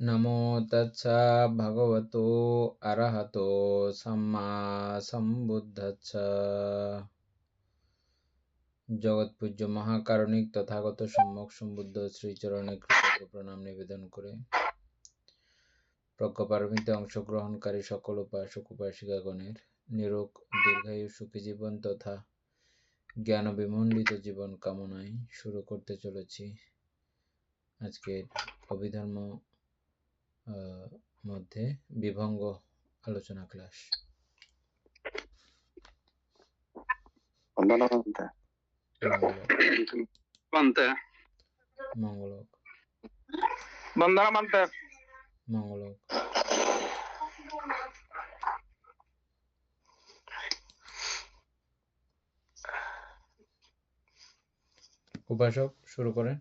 নমো তচ্ছা ভগবতো অরহতো সম্মা সম্বুদ্ধস্স। জগৎপূজ্য মহাকারণিক তথাগত সম্যক সম্বুদ্ধ শ্রীচরণে কৃতজ্ঞ প্রণাম নিবেদন করে প্রজ্ঞাপারমিতে অংশগ্রহণকারী সকল উপাসক উপাসিকাগণের নিরোগ দীর্ঘায়ু সুখী জীবন তথা জ্ঞান বিমণ্ডিত জীবন কামনায় শুরু করতে চলেছি আজকের অভিধর্ম মধ্যে বিভঙ্গ আলোচনা ক্লাস। মঙ্গলক মঙ্গলক উপাসক শুরু করেন।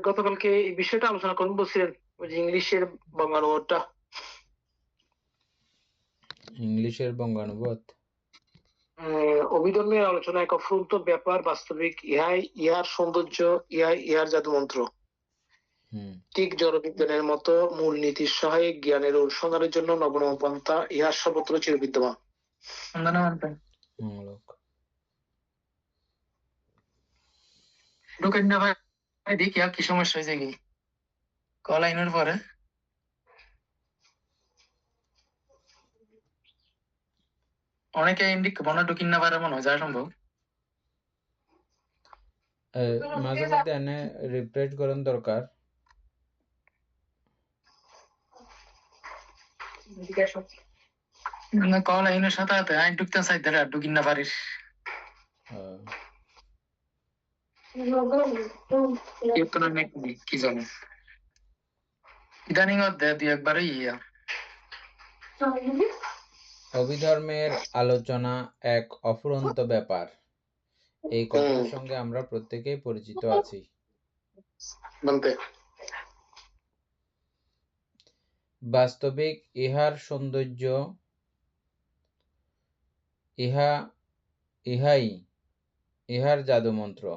গতকালকে এই বিষয়টা আলোচনা করুন বলছিলেন, ওই যে ইংলিশের বঙ্গানুবাদটা। ইংলিশের বঙ্গানুবাদ অভিধর্মের আলোচনা এক অফুরন্ত ব্যাপার, বাস্তবিক ইহার সৌন্দর্য, ইহার জাদুমন্ত্র। ঠিক জড়বিজ্ঞানের মতো মূলনীতির সহায়ক জ্ঞানের অনুসন্ধানের জন্য নবনব পন্থা ইহার সর্বত্র চিরবিদ্যমান। ঢুকেন না ভাই, দেখি আর কি সমস্যা হয়েছে কি কল আইনের পরে। অনেকে ইন্ডিক বনা ঢুকিন না পারে মনে হয়, যা সম্ভব। মাঝে মধ্যে এনে রিফ্রেশ করার দরকার। কল আইনের সাথে সাথে আইন ঢুকতে চাই আর ঢুকিন না পারিস। কি জানে ইদানিং দুই একবারই অভিধর্মের আলোচনা এক অফুরন্ত ব্যাপার, এই কথার সঙ্গে আমরা প্রত্যেকেই পরিচিত আছি। বাস্তবিক ইহার সৌন্দর্য, ইহার জাদুমন্ত্র।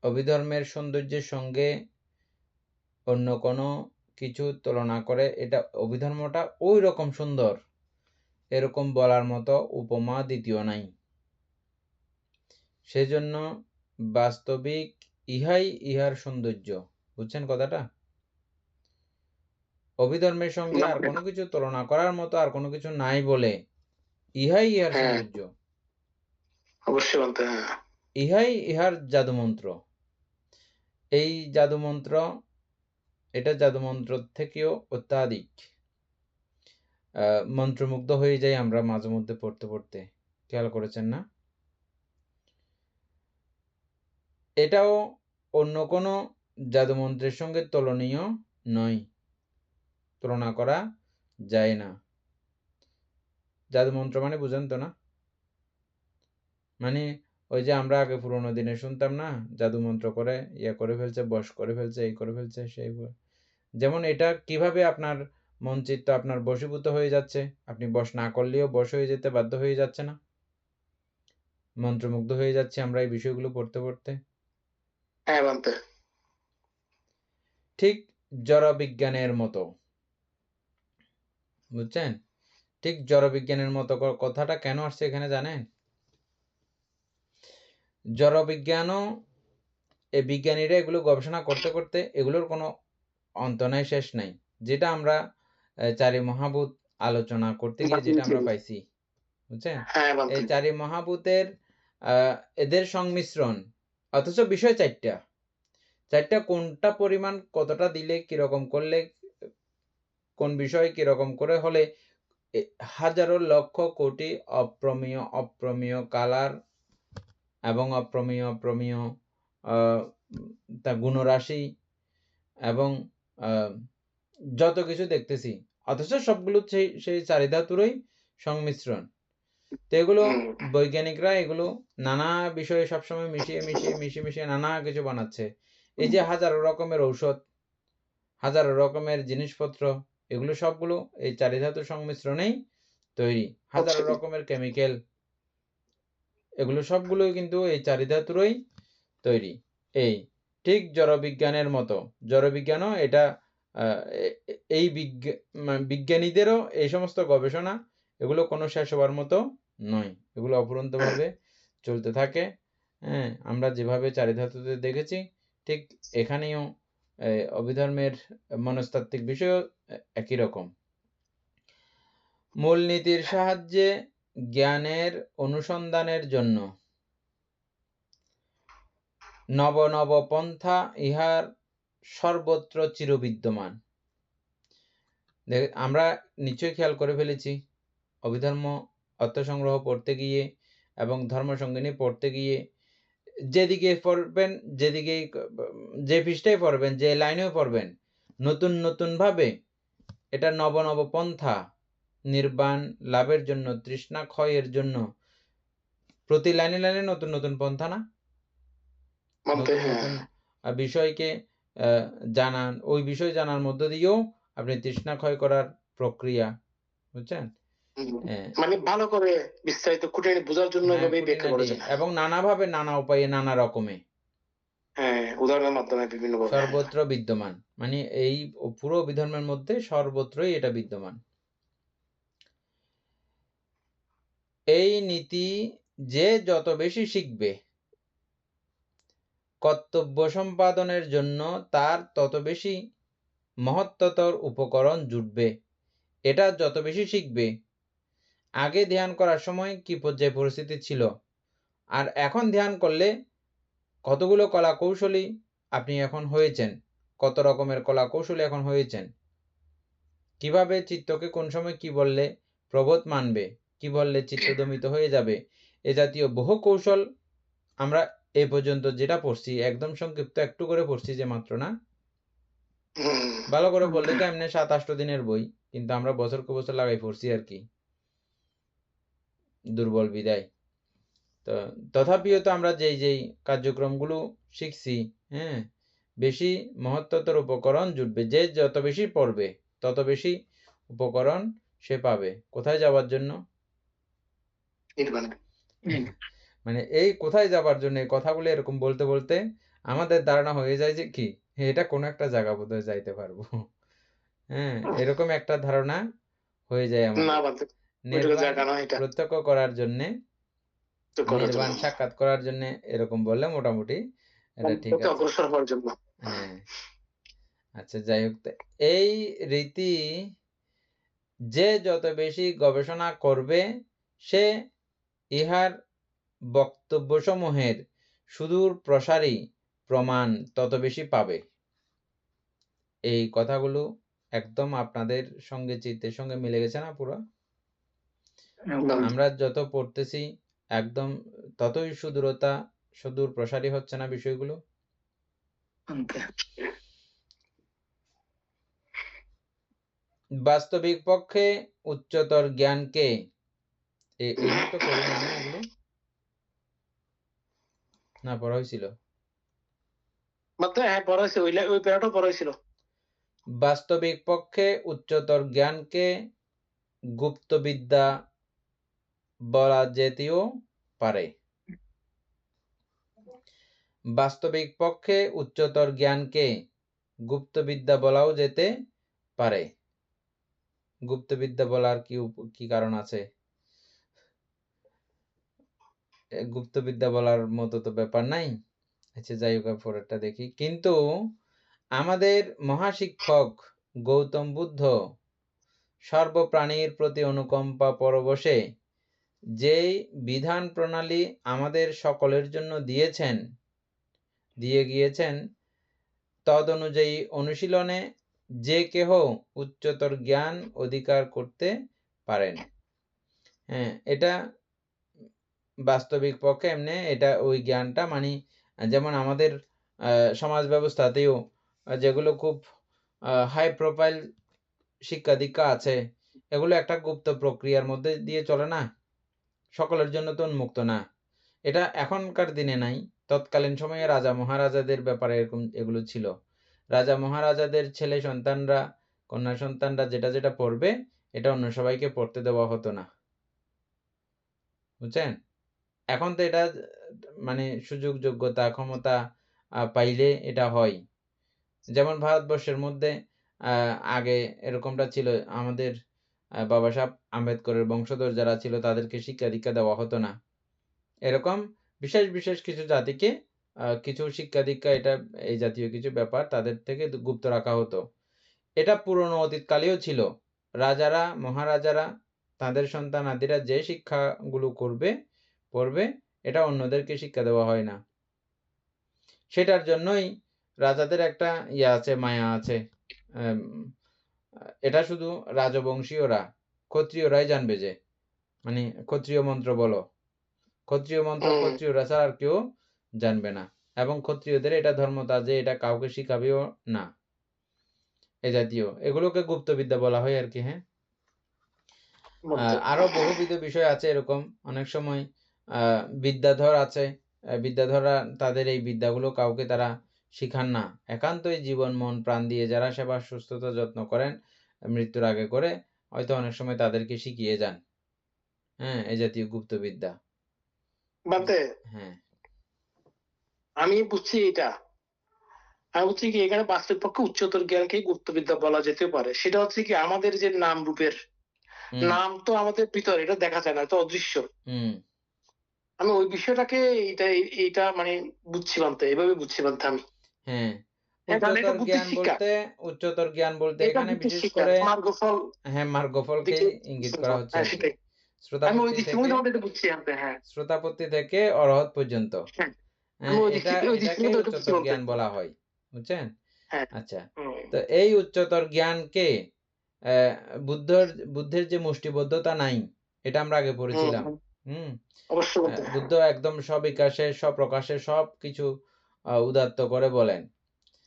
অভিধর্মের সৌন্দর্যের সঙ্গে অন্য কোনো কিছু তুলনা করে এটা অভিধর্মটা ওই রকম সুন্দর, এরকম বলার মতো উপমা দ্বিতীয় নাই। সেজন্য বাস্তবিক ইহার সৌন্দর্য। বুঝছেন কথাটা? অভিধর্মের সঙ্গে আর কোনো কিছু তুলনা করার মতো আর কোনো কিছু নাই বলে ইহার সৌন্দর্য, অবশ্যই ইহার জাদুমন্ত্র। এই জাদুমন্ত্র, এটা জাদুমন্ত্র থেকেও অত্যাধিক। মন্ত্রমুগ্ধ হয়ে যাই আমরা মাঝে মধ্যে পড়তে পড়তে, খেয়াল করেছেন না? এটাও অন্য কোনো জাদুমন্ত্রের সঙ্গে তুলনীয় নয়, তুলনা করা যায় না। জাদুমন্ত্র মানে বুঝেন তো না? মানে ওই যে আমরা আগে পুরোনো দিনে শুনতাম না, জাদুমন্ত্র করে করে ফেলছে, বশ করে ফেলছে, এই করে ফেলছে, সেই। যেমন এটা কিভাবে আপনার মন চিত্ত আপনার বশীভূত হয়ে যাচ্ছে, আপনি বশ না করলেও বশ হয়ে যেতে বাধ্য হয়ে যাচ্ছে না? মন্ত্রমুগ্ধ হয়ে যাচ্ছে আমরা এই বিষয়গুলো পড়তে পড়তে। ঠিক জড়বিজ্ঞানের মতো, বুঝছেন? ঠিক জড়বিজ্ঞানের মতো কথাটা কেন আসছে এখানে জানেন? জড়বিজ্ঞানও এই বিজ্ঞানীরা এগুলো গবেষণা করতে করতে এগুলোর কোনো অন্ত নাই, শেষ নাই। যেটা আমরা চারি মহাভূত আলোচনা করতে গিয়ে যেটা আমরা পাইছি, বুঝছেন? এই চারি মহাভূতের এদের সংমিশ্রণ, অথচ বিষয় চারটা কোনটা পরিমাণ কতটা দিলে কিরকম করলে কোন বিষয় কিরকম করে হলে হাজারো লক্ষ কোটি অপ্রমেয় কালার এবং অপ্রমেয় তা গুণরাশি এবং যত কিছু দেখতেছি, অথচ সবগুলো সেই চারি ধাতুরই সংমিশ্রণ। তো এগুলো বৈজ্ঞানিকরা এগুলো নানা বিষয়ে সবসময় মিশিয়ে নানা কিছু বানাচ্ছে। এই যে হাজারো রকমের ঔষধ, হাজারো রকমের জিনিসপত্র, এগুলো সবগুলো এই চারি ধাতুর সংমিশ্রণেই তৈরি। হাজারো রকমের কেমিক্যাল, এগুলো সবগুলোই কিন্তু এই চারি ধাতুরই তৈরি। এই ঠিক জড়বিজ্ঞানের মতো, জড়বিজ্ঞানও এটা এই বিজ্ঞানীদেরও এই সমস্ত গবেষণা, এগুলো কোনো শেষ হওয়ার মতো নয়, এগুলো অফুরন্তভাবে চলতে থাকে। হ্যাঁ, আমরা যেভাবে চারি ধাতুতে দেখেছি, ঠিক এখানেও অভিধর্মের মনস্তাত্ত্বিক বিষয়ও একই রকম। মূলনীতির সাহায্যে জ্ঞানের অনুসন্ধানের জন্য নব নব পন্থা ইহার সর্বত্র চিরবিদ্যমান। আমরা নিশ্চয়ই খেয়াল করে ফেলেছি, অভিধর্ম অর্থসংগ্রহ পড়তে গিয়ে এবং ধর্মসঙ্গিনী পড়তে গিয়ে যেদিকে পড়বেন, যেদিকেই যে পৃষ্ঠায় পড়বেন, যে লাইনেও পড়বেন, নতুন নতুন ভাবে এটা নব নব পন্থা, নির্বাণ লাভের জন্য, তৃষ্ণা ক্ষয়ের জন্য, প্রতি লাইনে লাইনে নতুন নতুন পন্থা না, নতুন নতুন বিষয়কে জানান, ওই বিষয় জানার মধ্য দিয়েও আপনি তৃষ্ণা ক্ষয় করার প্রক্রিয়া, বুঝছেন, মানে ভালো করে বিস্তারিত খুঁটিনাটি বোঝার জন্য এবং নানাভাবে, নানা উপায়ে, নানা রকমে, উদাহরণের মাধ্যমে বিভিন্ন সর্বত্র বিদ্যমান, মানে এই পুরো বিধর্মের মধ্যে সর্বত্রই এটা বিদ্যমান। এই নীতি যে যত বেশি শিখবে, কর্তব্য সম্পাদনের জন্য তার তত বেশি মহত্তর উপকরণ জুটবে। এটা যত বেশি শিখবে, আগে ধ্যান করার সময় কি পর্যায়ে পরিস্থিতি ছিল, আর এখন ধ্যান করলে কতগুলো কলা কৌশলী আপনি এখন হয়েছেন, কত রকমের কলা কৌশলী এখন হয়েছেন, কিভাবে চিত্তকে কোন সময় কি বললে প্রবোধ মানবে, কি বললে চিত্ত দমিত হয়ে যাবে, এ জাতীয় বহু কৌশল আমরা এ পর্যন্ত যেটা পড়ছি, একদম সংক্ষিপ্ত একটু করে পড়ছি যে মাত্র, না ভালো করে বললে তো এমনি 7-8 দিনের বই, কিন্তু আমরা বছরকে বছর লাগাই পড়ছি আর কি, দুর্বল বিদায়। তো তথাপিও তো আমরা যেই কার্যক্রমগুলো শিখছি, হ্যাঁ, বেশি মহত্তর উপকরণ জুটবে। যে যত বেশি পড়বে তত বেশি উপকরণ সে পাবে কোথায় যাওয়ার জন্য, মানে এই কোথায় যাবার জন্য এই কথাগুলো এরকম বলতে বলতে আমাদের ধারণা হয়ে যায় যে কি এটা কোনো একটা জায়গা বোধহয় যাইতে পারবো, হ্যাঁ, এরকম একটা ধারণা হয়ে যায় আমাদের। নির্বাণ প্রত্যক্ষ করার জন্য, নির্বাণ সাক্ষাৎ করার জন্য, এরকম বললে মোটামুটি এটা ঠিক আছে। হ্যাঁ, আচ্ছা, যাই হোক, এই রীতি যে যত বেশি গবেষণা করবে, সে ইহার বক্তব্যসমূহের সুদূর প্রসারী প্রমাণ তত বেশি পাবে। এই কথাগুলো একদম আপনাদের সঙ্গে চিত্তের সঙ্গে মিলে গেছে না পুরো? আমরা যত পড়তেছি একদম ততই সুদূর প্রসারী হচ্ছে না বিষয়গুলো? বাস্তবিক পক্ষে উচ্চতর জ্ঞানকে, এগুলো তো করি না এগুলো না পড়া হয়েছিল, বাস্তবিক পক্ষে উচ্চতর জ্ঞানকে গুপ্তবিদ্যা বলা যেতেও পারে। বাস্তবিক পক্ষে উচ্চতর জ্ঞানকে গুপ্তবিদ্যা বলাও যেতে পারে। গুপ্তবিদ্যা বলার কি কারণ আছে? গুপ্তবিদ্যা বলার মতো তো ব্যাপার নাই। আচ্ছা, যাই হোক, পরেরটা দেখি। কিন্তু আমাদের মহাশিক্ষক গৌতম বুদ্ধ সর্বপ্রাণীর প্রতি অনুকম্পা পরবশে যেই বিধান প্রণালী আমাদের সকলের জন্য দিয়ে গিয়েছেন, তদ অনুযায়ী অনুশীলনে যে কেহ উচ্চতর জ্ঞান অধিকার করতে পারেন। হ্যাঁ, এটা বাস্তবিক পক্ষে এমনি এটা ওই জ্ঞানটা, মানে যেমন আমাদের সমাজ ব্যবস্থাতেও যেগুলো খুব হাই প্রোফাইল শিক্ষা দীক্ষা আছে, এগুলো একটা গুপ্ত প্রক্রিয়ার মধ্যে দিয়ে চলে না, সকলের জন্য তো উন্মুক্ত না। এটা এখনকার দিনে নাই, তৎকালীন সময়ে রাজা মহারাজাদের ব্যাপারে এরকম এগুলো ছিল, রাজা মহারাজাদের ছেলে সন্তানরা, কন্যা সন্তানরা যেটা যেটা পড়বে এটা অন্য সবাইকে পড়তে দেওয়া হতো না, বুঝছেন? এখন তো এটা মানে সুযোগ যোগ্যতা ক্ষমতা পাইলে এটা হয়। যেমন ভারতবর্ষের মধ্যে আগে এরকমটা ছিল, আমাদের বাবা সাহেব আম্বেদকরের বংশধর যারা ছিল তাদেরকে শিক্ষা দীক্ষা দেওয়া হতো না। এরকম বিশেষ বিশেষ কিছু জাতিকে কিছু শিক্ষা দীক্ষা, এটা এই জাতীয় কিছু ব্যাপার তাদের থেকে গুপ্ত রাখা হতো। এটা পুরনো অতীতকালেও ছিল। রাজারা মহারাজারা তাদের সন্তানাদিরা যে শিক্ষাগুলো পড়বে এটা অন্যদেরকে শিক্ষা দেওয়া হয় না। সেটার জন্যই রাজাদের একটা আছে, মায়া আছে। এটা শুধু রাজবংশীয়রা, ক্ষত্রিয়রাই জানবে, যে মানে ক্ষত্রিয় মন্ত্র বলো, ক্ষত্রিয় মন্ত্র ক্ষত্রিয়রা ছাড়া আর কেউ জানবে না। এবং ক্ষত্রিয়দের এটা ধর্মতা যে এটা কাউকে শিখাবেও না, এ জাতীয় এগুলোকে গুপ্তবিদ্যা বলা হয় আর কি। হ্যাঁ, আরো বহুবিধ বিষয় আছে এরকম। অনেক সময় বিদ্যাধর আছে, বিদ্যাধররা তাদের এই বিদ্যাগুলো কাউকে তারা শিখান না, একান্তই জীবন মন প্রাণ দিয়ে যারা সেবা সুস্থতা যত্ন করেন মৃত্যুর আগে করে, হয়তো অনেক সময় তাদেরকে শিখিয়ে যান। হ্যাঁ, এই জাতীয় গুপ্তবিদ্যা। হ্যাঁ, আমি বুঝছি এটা। আমি বুঝছি কি এখানে বাস্তবিক পক্ষে উচ্চতর জ্ঞানকে গুপ্তবিদ্যা বলা যেতে পারে। সেটা হচ্ছে কি আমাদের যে নাম রূপের নাম তো আমাদের ভিতরে, এটা দেখা যায় না, তো অদৃশ্য। আমি ওই বিষয়টাকে এইটা মানে বুঝছি বানতে, এভাবে বুঝছি বানতে আমি। হ্যাঁ, উচ্চতর জ্ঞান বলতে এখানে বিশেষ করে হ্যাঁ মার্গফলকে ইঙ্গিত করা হচ্ছে। শ্রোতাপত্তি থেকে অরহত পর্যন্ত, এটাকে উচ্চতর জ্ঞান বলা হয়, বুঝছেন? আচ্ছা, তো এই উচ্চতর জ্ঞানকে বুদ্ধের যে মুষ্টিবদ্ধতা নাই, এটা আমরা আগে পড়েছিলাম। বুদ্ধ একদম সবিকাশে সপ্রকাশে সবকিছু উদাত্ত করে বলেন,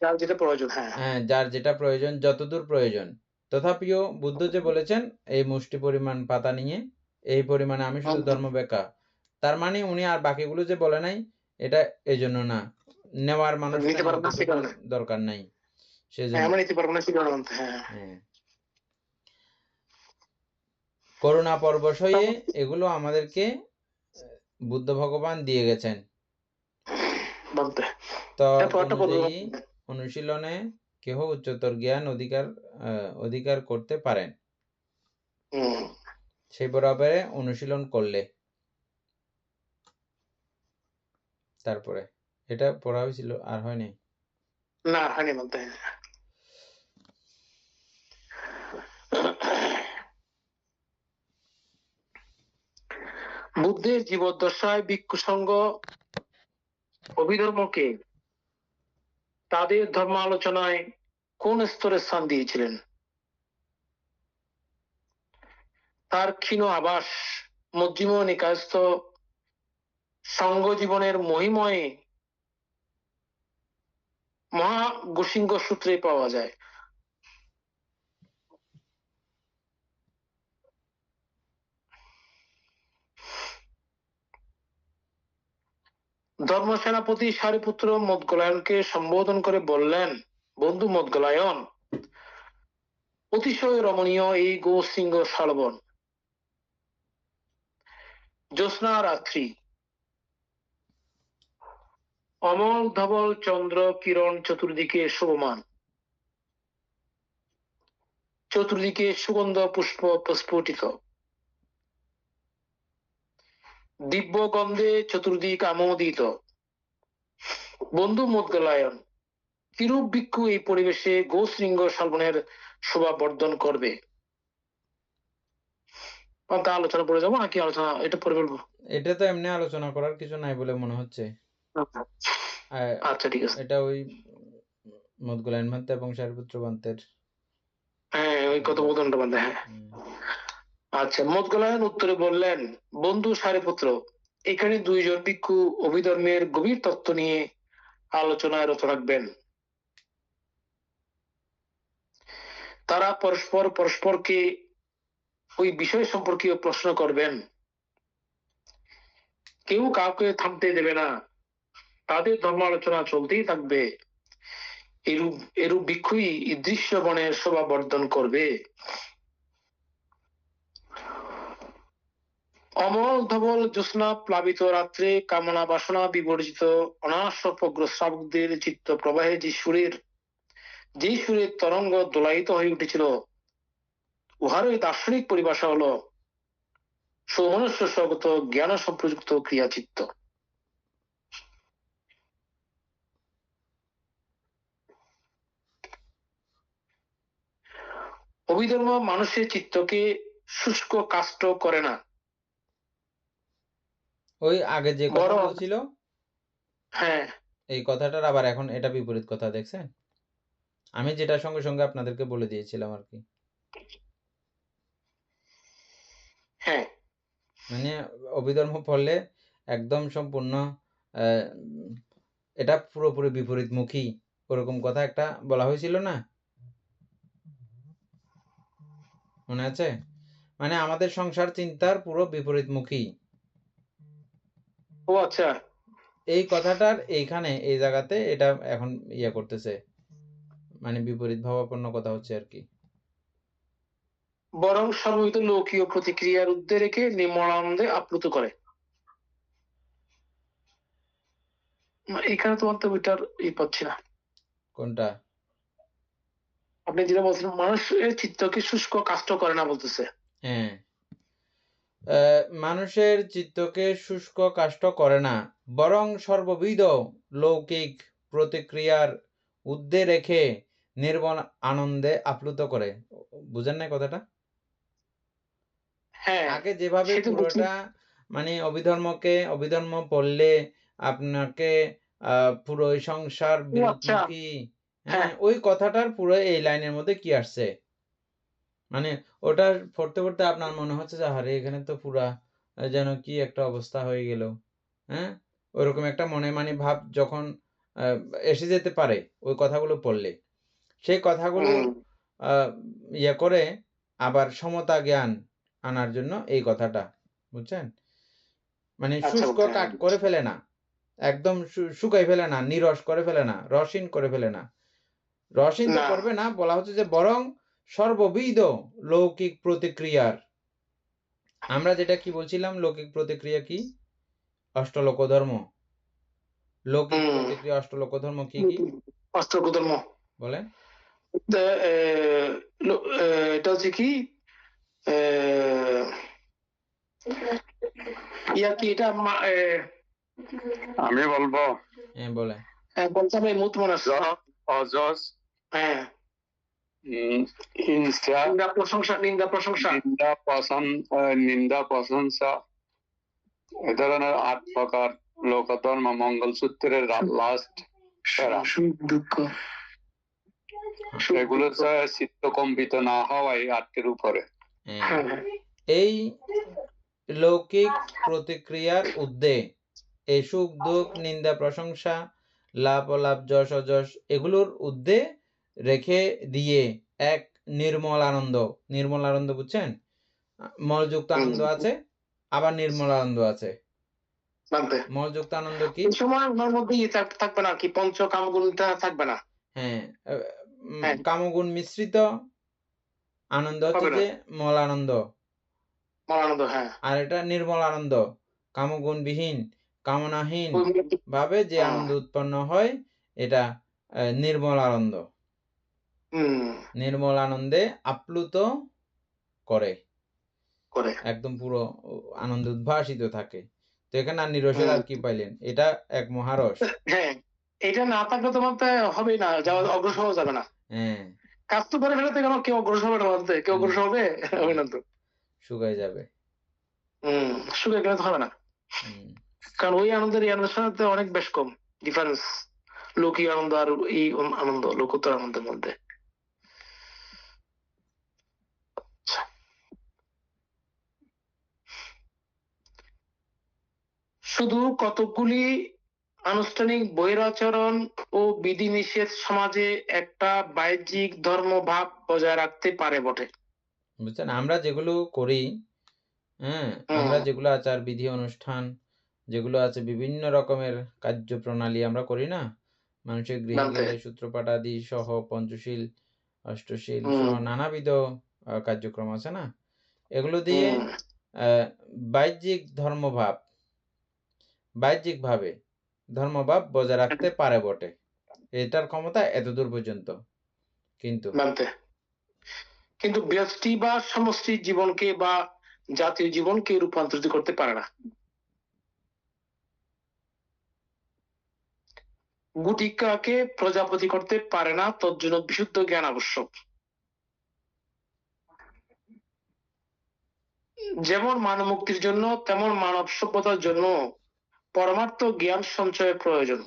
যার যেটা প্রয়োজন। হ্যাঁ, যার যেটা প্রয়োজন, যতদূর প্রয়োজন। তথাপিও বুদ্ধ যে বলেছেন এই মুষ্টি পরিমাণ পাতা নিয়ে এই পরিমাণে আমি শুধু ধর্ম ব্যাখ্যা, তার মানে উনি আর বাকিগুলো যে বলে নাই এটা এই জন্য না, নেওয়ার মানুষ দরকার নাই, সেজন্য। হ্যাঁ, করুণা পরবশ হয়ে এগুলো আমাদেরকে বুদ্ধ ভগবান দিয়ে গেছেন। তো অনুযায়ী অনুশীলনে কেহ উচ্চতর জ্ঞান অধিকার করতে পারেন, সেই বরাবরে অনুশীলন করলে। তারপরে এটা পড়া হয়েছিল, আর হয়নি? না, হয়নি বলতে। বুদ্ধের জীবদ্দশায় ভিক্ষু সংঘ অভিধর্মকে তাদের ধর্ম আলোচনায় কোন স্তরে স্থান দিয়েছিলেন? তার ক্ষীণ আভাস মধ্যম নিকায়স্থ সংঘ জীবনের মহিময়ে মহা গোসিংহ সূত্রে পাওয়া যায়। ধর্ম সেনাপতি সারিপুত্র মোদগলায়নকে সম্বোধন করে বললেন, বন্ধু মোদগলায়ন, অতিশয় রমণীয় এই গোসিংহ শালবন, জ্যোৎস্না রাত্রি, অমল ধবল চন্দ্র কিরণ চতুর্দিকে শোভমান, চতুর্দিকে সুগন্ধ পুষ্প প্রস্ফুটিত, দিব্য গন্ধে চতুর্দিক আমোদিত। বন্ধু মোদগলায়ন, কিরূপ ভিক্ষু এই পরিবেশে গোশৃঙ্গ শালবনের শোভা বর্ধন করবে? আলোচনা করে যাবো নাকি আলোচনা এটা পরে বলবো? এটা তো এমনি আলোচনা করার কিছু নাই বলে মনে হচ্ছে। আচ্ছা, ঠিক আছে। এটা ওই মোদগলায়ন ভান্তে এবং সারিপুত্র ভান্তের, হ্যাঁ, ওই কথোপকথনটা বান্ধে। হ্যাঁ, আচ্ছা। মোদগলায়ন উত্তরে বললেন, বন্ধু সারিপুত্র, এখানে দুইজন ভিক্ষু অভিধর্মের গভীর তত্ত্ব নিয়ে আলোচনায় রত রাখবেন। তারা পরস্পরকে ওই বিষয় সম্পর্কীয় প্রশ্ন করবেন, কেউ কাউকে থামতে দেবে না, তাদের ধর্ম আলোচনা চলতেই থাকবে। এরূপ এরূপ বৃক্ষই দৃশ্য বনের শোভা বর্ধন করবে। অমল ধবল জ্যোৎস্না প্লাবিত রাত্রে কামনা বাসনা বিবর্জিত অনাসপগ্র শ্রাবকদের চিত্ত প্রবাহে যে সুরের তরঙ্গ দোলায়িত হয়ে উঠেছিল, উহারই দার্শনিক পরিভাষা হলো সৌমনস্য স্বগত জ্ঞান সম্প্রযুক্ত ক্রিয়াচিত্ত। অভিধর্ম মানুষের চিত্তকে শুষ্ক কাষ্ট করে না, ওই আগে যে কথা বরং বলছিল হ্যাঁ এই কথাটার আবার এখন এটা বিপরীত কথা, দেখছেন? আমি যেটা সঙ্গে সঙ্গে আপনাদেরকে বলে দিয়েছিলাম আর কি। হ্যাঁ মানে অভিধর্ম পড়লে একদম সম্পূর্ণ এটা পুরোপুরি বিপরীতমুখী, ওরকম কথা একটা বলা হয়েছিল না, মনে আছে? মানে আমাদের সংসার চিন্তার পুরো বিপরীতমুখী। ও আচ্ছা, এই কথাটার এইখানে এই জায়গাতে এটা এখন ইয়া করতেছে, মানে বিপরীত ভাবাপন্ন কথা হচ্ছে আর কি। বরং সর্ববিধ লৌকিক প্রতিক্রিয়ার ঊর্ধ্বে রেখে নির্মলানন্দে আপ্লুত করে। এখানে তোমার তো ওইটার পাচ্ছি না। কোনটা? আপনি যেটা বলছেন মানুষের চিত্তকে শুষ্ক কাষ্ট করে না বলতেছে। হ্যাঁ, মানুষের চিত্তকে শুষ্ক কাষ্ট করে না, বরং সর্ববিধ লৌকিক প্রতিক্রিয়ার ঊর্ধ্বে রেখে নির্মল আনন্দে আপ্লুত করে। বুঝেন না কথাটা? হ্যাঁ আগে যেভাবে পুরোটা মানে অভিধর্ম পড়লে আপনাকে পুরো সংসার বিরোধমুখী, হ্যাঁ ওই কথাটার পুরো এই লাইনের মধ্যে কি আসছে, মানে ওটা পড়তে পড়তে আপনার মনে হচ্ছে যে আরে এখানে তো পুরা যেন কি একটা অবস্থা হয়ে গেল, হ্যাঁ ওইরকম একটা মনে মানে ভাব যখন এসে যেতে পারে ওই কথাগুলো পড়লে, সেই কথাগুলো ইয়ে করে আবার সমতা জ্ঞান আনার জন্য এই কথাটা, বুঝছেন? মানে শুষ্ক কাট করে ফেলে না, একদম শুকাই ফেলে না, নিরস করে ফেলে না, রসহীন করে ফেলে না। রসহীন তো করবে না, বলা হচ্ছে যে বরং সর্ববিধ লৌকিক প্রতিক্রিয়ার, আমরা যেটা কি বলছিলাম, লৌকিক প্রতিক্রিয়া কি? অষ্টলোক ধর্ম। লৌকিক প্রতিক্রিয়া অষ্টলোক ধর্ম কি কি? অষ্টলোক ধর্ম বলেন। এটা হচ্ছে কি ইয়া কি এটা আমি বলবো? হ্যাঁ বলেন। বলতে হবে মুত মনস অজস, হ্যাঁ নিন্দা প্রশংসা এ ধরনের 8 প্রকার লোকধর্ম মঙ্গলসূত্রের লাস্ট দুঃখ, এগুলো চিত্ত কম্পিত না হওয়াই 8টির উপরে। এই লৌকিক প্রতিক্রিয়ার ঊর্ধ্বে এই সুখ দুঃখ নিন্দা প্রশংসা লাভ অলাভ যশ অযশ এগুলোর ঊর্ধ্বে রেখে দিয়ে এক নির্মল আনন্দ, নির্মল আনন্দ বুঝছেন? মলযুক্ত আনন্দ আছে, আবার নির্মল আনন্দ আছে। মলযুক্ত আনন্দ কি? সময় ওনার মধ্যে থাকবে না কি, পঞ্চ কামগুণটা থাকবে না। হ্যাঁ, কামগুণ মিশ্রিত আনন্দ হচ্ছে যে মল আনন্দ, হ্যাঁ। আর এটা নির্মল আনন্দ, কামগুণবিহীন কামনাহীন ভাবে যে আনন্দ উৎপন্ন হয় এটা নির্মল আনন্দ। নির্মল আনন্দে আপ্লুত করে, একদম পুরো আনন্দ উদ্ভাসিত থাকে। তো এখানে আর নিরসের আর কি পাইলেন? এটা এক মহারস। হ্যাঁ, এটা না থাকলে তোমার হবেই না, যাওয়া অগ্রসর হওয়া যাবে না। হ্যাঁ, কাজ তো করে ফেলে তো কেউ অগ্রসর হবে না, কেউ অগ্রসর হবে হবে না তো, শুকায় যাবে। শুকায় গেলে তো হবে না, কারণ ওই আনন্দের এই আনন্দের সাথে অনেক বেশ কম ডিফারেন্স, লৌকিক আনন্দ আর এই আনন্দ লোকোত্তর আনন্দের মধ্যে। শুধু কতকগুলি আনুষ্ঠানিক বহিরাচরণ ও বিধিনিষেধ সমাজে একটা বাহ্যিক ধর্মভাব বজায় রাখতে পারে বটে। বুঝছেন, আমরা যেগুলো করি, হ্যাঁ আমরা যেগুলো আচার বিধি অনুষ্ঠান যেগুলো আছে, বিভিন্ন রকমের কার্যপ্রণালী আমরা করি না, মানুষের গৃহে জানতে গেলে সূত্রপাঠ আদি সহ পঞ্চশীল, অষ্টশীল হুম সহ নানাবিধ কার্যক্রম আছে না, এগুলো দিয়ে হুম বাহ্যিক ধর্মভাব, বাহ্যিকভাবে ধর্মভাব বজায় রাখতে পারে বটে। এটার ক্ষমতা এতদূর পর্যন্ত। কিন্তু জানতে কিন্তু ব্যষ্টি বা সমষ্টি জীবনকে বা জাতীয় জীবনকে রূপান্তরিত করতে পারে না। গুটিকাকে প্রজাপতি করতে পারে না, তোর জন্য বিশুদ্ধ জ্ঞান আবশ্যক। যেমন মানব মুক্তির জন্য তেমন মানব সভ্যতার জন্য পরমার্থ জ্ঞান সঞ্চয়ের প্রয়োজন।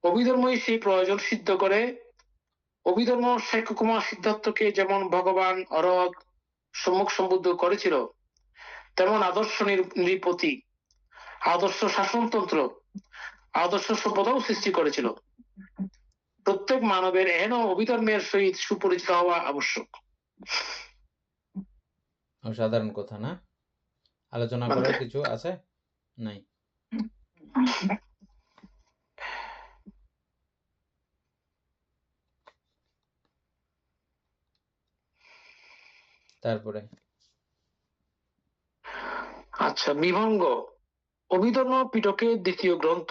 অভিধর্মই সেই প্রয়োজন সিদ্ধ করে। অভিধর্ম সাক্ষ্যকুমার সিদ্ধার্থকে যেমন ভগবান অরহত সম্মুখ সম্বুদ্ধ করেছিল, তেমন আদর্শ নৃপতি, আদর্শ শাসনতন্ত্র, আদর্শ সভ্যতাও সৃষ্টি করেছিল। প্রত্যেক মানবের এহেন অভিধর্মের সহিত সুপরিচিত হওয়া আবশ্যক। অসাধারণ কথা না? আলোচনা করার কিছু আছে? নাই। তারপরে আচ্ছা, বিভঙ্গ অভিধর্ম পিটকের দ্বিতীয় গ্রন্থ।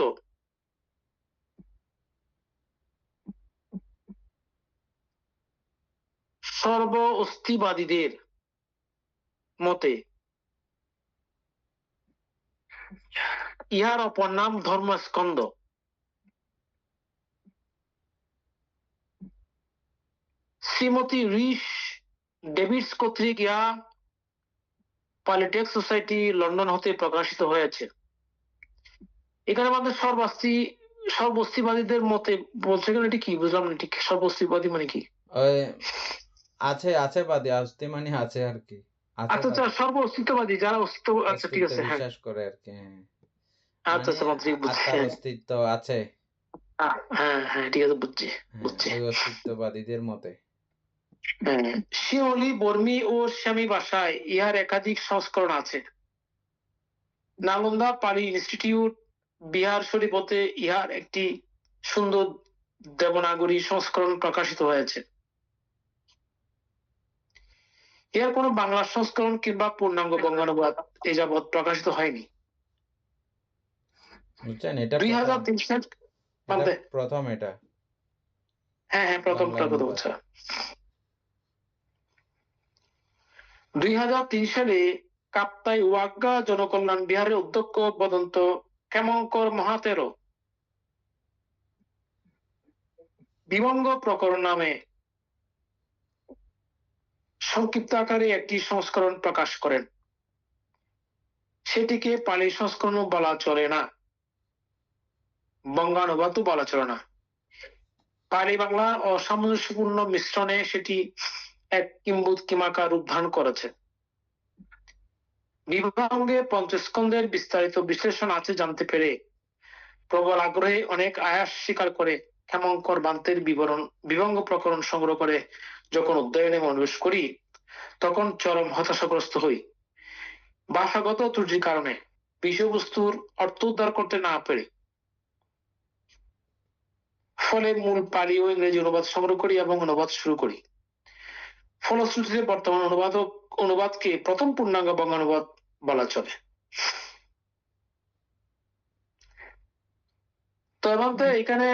সর্ব অস্তিবাদীদের মতে ইহার অপর নাম ধর্মস্কন্ধ। শ্রীমতী রিস ডেভিডস কর্তৃক ইহা পলিটেক্স সোসাইটি লন্ডন হতে প্রকাশিত হয়েছে। এখানে আমাদের সর্বস্তিবাদীদের মতে বলছে, গেলে এটি কি বুঝলাম না ঠিক, সর্বস্তিবাদী মানে কি? ওই আছে বাদী, আস্তি মানে আছে আর কি, আছে আচ্ছা আচ্ছা, বাদী, সর্ব অস্তিত্ববাদী যারা অস্তিত্ব, আচ্ছা ঠিক অস্তিত্ব আছে, হ্যাঁ বিশ্বাস করে আর কি। হ্যাঁ, আচ্ছা মানে আচ্ছা, মাত্রিক বুঝছি, আত্মার হ্যাঁ অস্তিত্ব আছে। হ্যাঁ হ্যাঁ, ঠিক আছে, বুঝছি হ্যাঁ, বুঝছি। ওই অস্তিত্ববাদীদের মতে। হ্যাঁ, শিওলি, বর্মী ও শ্যামী ভাষায় ইহার একাধিক সংস্করণ আছে। নালন্দা পালি ইনস্টিটিউট বিহার শরীফতে ইহার একটি সুন্দর দেবনাগরী সংস্করণ প্রকাশিত হয়েছে। ইহার কোনো বাংলা সংস্করণ কিংবা পূর্ণাঙ্গ বঙ্গানুবাদ এ যাবৎ প্রকাশিত হয়নি। বুঝছেন, এটা 2003 সাল মানতে, প্রথম এটা হ্যাঁ হ্যাঁ, প্রথম বাংলা কথা অনুবাদ। বলছে। 2003 সালে কাপ্তাই ওয়াগ্গা জনকল্যাণ বিহারের অধ্যক্ষ বদন্ত ক্ষেমঙ্কর মহাতেরো বিভঙ্গ প্রকরণ নামে সংক্ষিপ্ত আকারে একটি সংস্করণ প্রকাশ করেন। সেটিকে পালি সংস্করণ বলা চলে না, বঙ্গানুবাদও বলা চলে না। পালি বাংলা অসামঞ্জস্যপূর্ণ মিশ্রণে সেটি এক কিম্বুত কিমাকার রূপ ধারণ করেছে। বিভঙ্গে পঞ্চস্কন্ধের বিস্তারিত বিশ্লেষণ আছে জানতে পেরে প্রবল আগ্রহে অনেক আয়াস স্বীকার করে ক্ষেমঙ্কর বান্তের বিভঙ্গ প্রকরণ সংগ্রহ করে যখন অধ্যয়নে মনোনিবেশ করি, তখন চরম হতাশাগ্রস্ত হই। ভাষাগত ত্রুটির কারণে বিষয়বস্তুর অর্থ উদ্ধার করতে না পেরে ফলে মূল পালি ও ইংরেজি অনুবাদ সংগ্রহ করি এবং অনুবাদ শুরু করি। ফলশ্রুতিতে বর্তমান অনুবাদকে প্রথম পূর্ণাঙ্গ বঙ্গানুবাদ বলা চলে। তো এখানে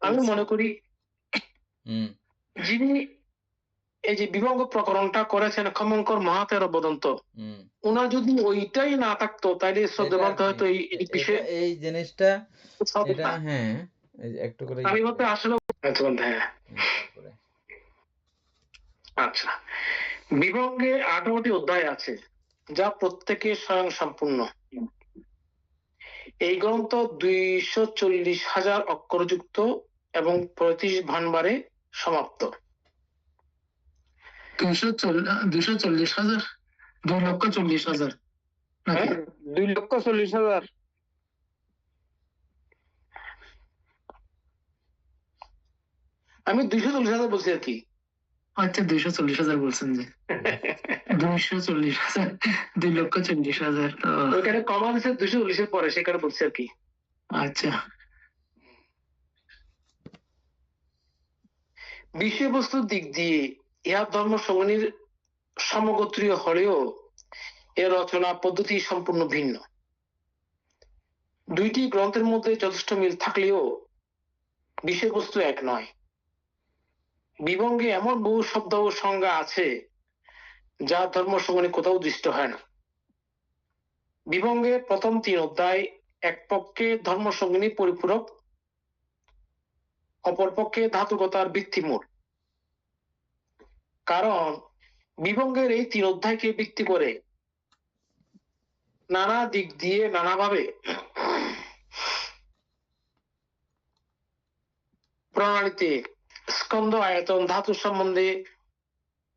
আমি মনে করি যিনি এই যে বিভঙ্গ প্রকরণটা করেছেন ক্ষেমঙ্কর মহাতেরো বদন্ত, ওনার যদি ওইটাই না থাকতো তাহলে শ্রদ্ধেবান্ত হয়তো এই বিষয়ে এই জিনিসটা, এটা হ্যাঁ একটু করে আমি হতে আসলে হ্যাঁ। তারপরে আচ্ছা, বিভঙ্গে 18টি অধ্যায় আছে যা প্রত্যেকে স্বয়ং সম্পূর্ণ। এই গ্রন্থ 240,000 অক্ষরযুক্ত এবং 35 ভান্ডারে সমাপ্ত। 240,000, 2,40,000, 2,40,000। আমি 240,000 বলছি আর কি, আচ্ছা 240,000 বলছেন যে 240,000 2,40,000 ওইখানে কমা দিচ্ছে 240 পরে, সেখানে বলছি আর কি। আচ্ছা বিষয়বস্তুর দিক দিয়ে ইহা ধর্ম শ্রবণীর সমগোত্রীয় হলেও এর রচনা পদ্ধতি সম্পূর্ণ ভিন্ন। দুইটি গ্রন্থের মধ্যে যথেষ্ট মিল থাকলেও বিষয়বস্তু এক নয়। বিভঙ্গে এমন বহু শব্দ ও সংজ্ঞা আছে যা ধর্ম শ্রবণে কোথাও দৃষ্ট হয় না। বিভঙ্গের প্রথম 3 অধ্যায় এক পক্ষে ধর্ম সঙ্গিনী পরিপূরক, অপর পক্ষে ধাতুকতার ভিত্তিমূল। কারণ বিভঙ্গের এই 3 অধ্যায়কে ভিত্তি করে নানা দিক দিয়ে নানাভাবে প্রণালীতে স্কন্ধ আয়তন ধাতু সম্বন্ধে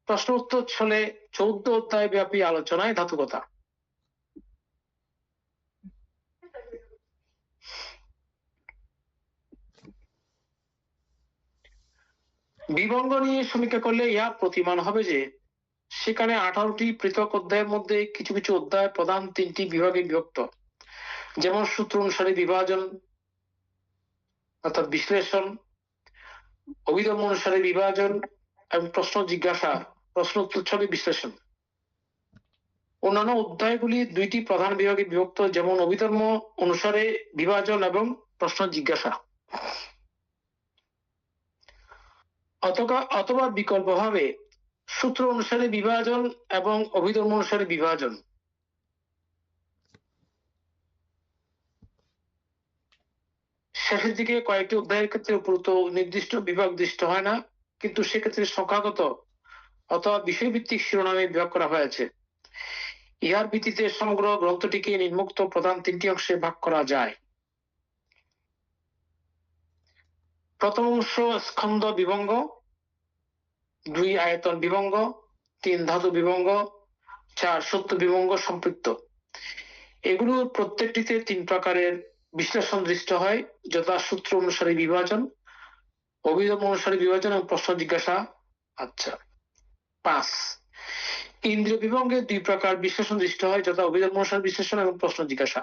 প্রশ্ন উত্তর ছলে 14 অধ্যায় ব্যাপী আলোচনায় ধাতুকতা। বিভঙ্গ নিয়ে সমীক্ষা করলে ইহা প্রতিমান হবে যে সেখানে 18টি পৃথক অধ্যায়ের মধ্যে কিছু কিছু অধ্যায় প্রধান 3টি বিভাগে বিভক্ত, যেমন সূত্র অনুসারে বিভাজন অর্থাৎ বিশ্লেষণ, অভিধর্ম অনুসারে বিভাজন এবং প্রশ্ন জিজ্ঞাসা প্রশ্ন উত্তর ছলে বিশ্লেষণ। অন্যান্য অধ্যায়গুলি 2টি প্রধান বিভাগে বিভক্ত, যেমন অভিধর্ম অনুসারে বিভাজন এবং প্রশ্ন জিজ্ঞাসা। অথবা বিকল্পভাবে সূত্র অনুসারে বিভাজন এবং অভিধর্ম অনুসারে বিভাজন। শেষের দিকে কয়েকটি অধ্যায়ের ক্ষেত্রে উপরোক্ত নির্দিষ্ট বিভাগ দৃষ্ট হয় না, কিন্তু সেক্ষেত্রে সংখ্যাগত অথবা বিষয়ভিত্তিক শিরোনামে বিভাগ করা হয়েছে। ইহার ভিত্তিতে সমগ্র গ্রন্থটিকে নিম্নোক্ত প্রধান 3টি অংশে ভাগ করা যায়। প্রথম অংশ স্কন্ধ বিভঙ্গ, 2 আয়তন বিভঙ্গ, 3 ধাতু বিভঙ্গ, 4 সত্য বিভঙ্গ সম্পৃক্ত। এগুলোর প্রত্যেকটিতে 3 প্রকারের বিশ্লেষণ দৃষ্ট হয়, যথা সূত্র অনুসারে বিভাজন, অভিধর্ম অনুসারে বিভাজন এবং প্রশ্ন জিজ্ঞাসা। আচ্ছা 5 ইন্দ্রিয় বিভঙ্গে 2 প্রকার বিশ্লেষণ দৃষ্ট হয়, যথা অভিধর্ম অনুসারে বিশ্লেষণ এবং প্রশ্ন জিজ্ঞাসা।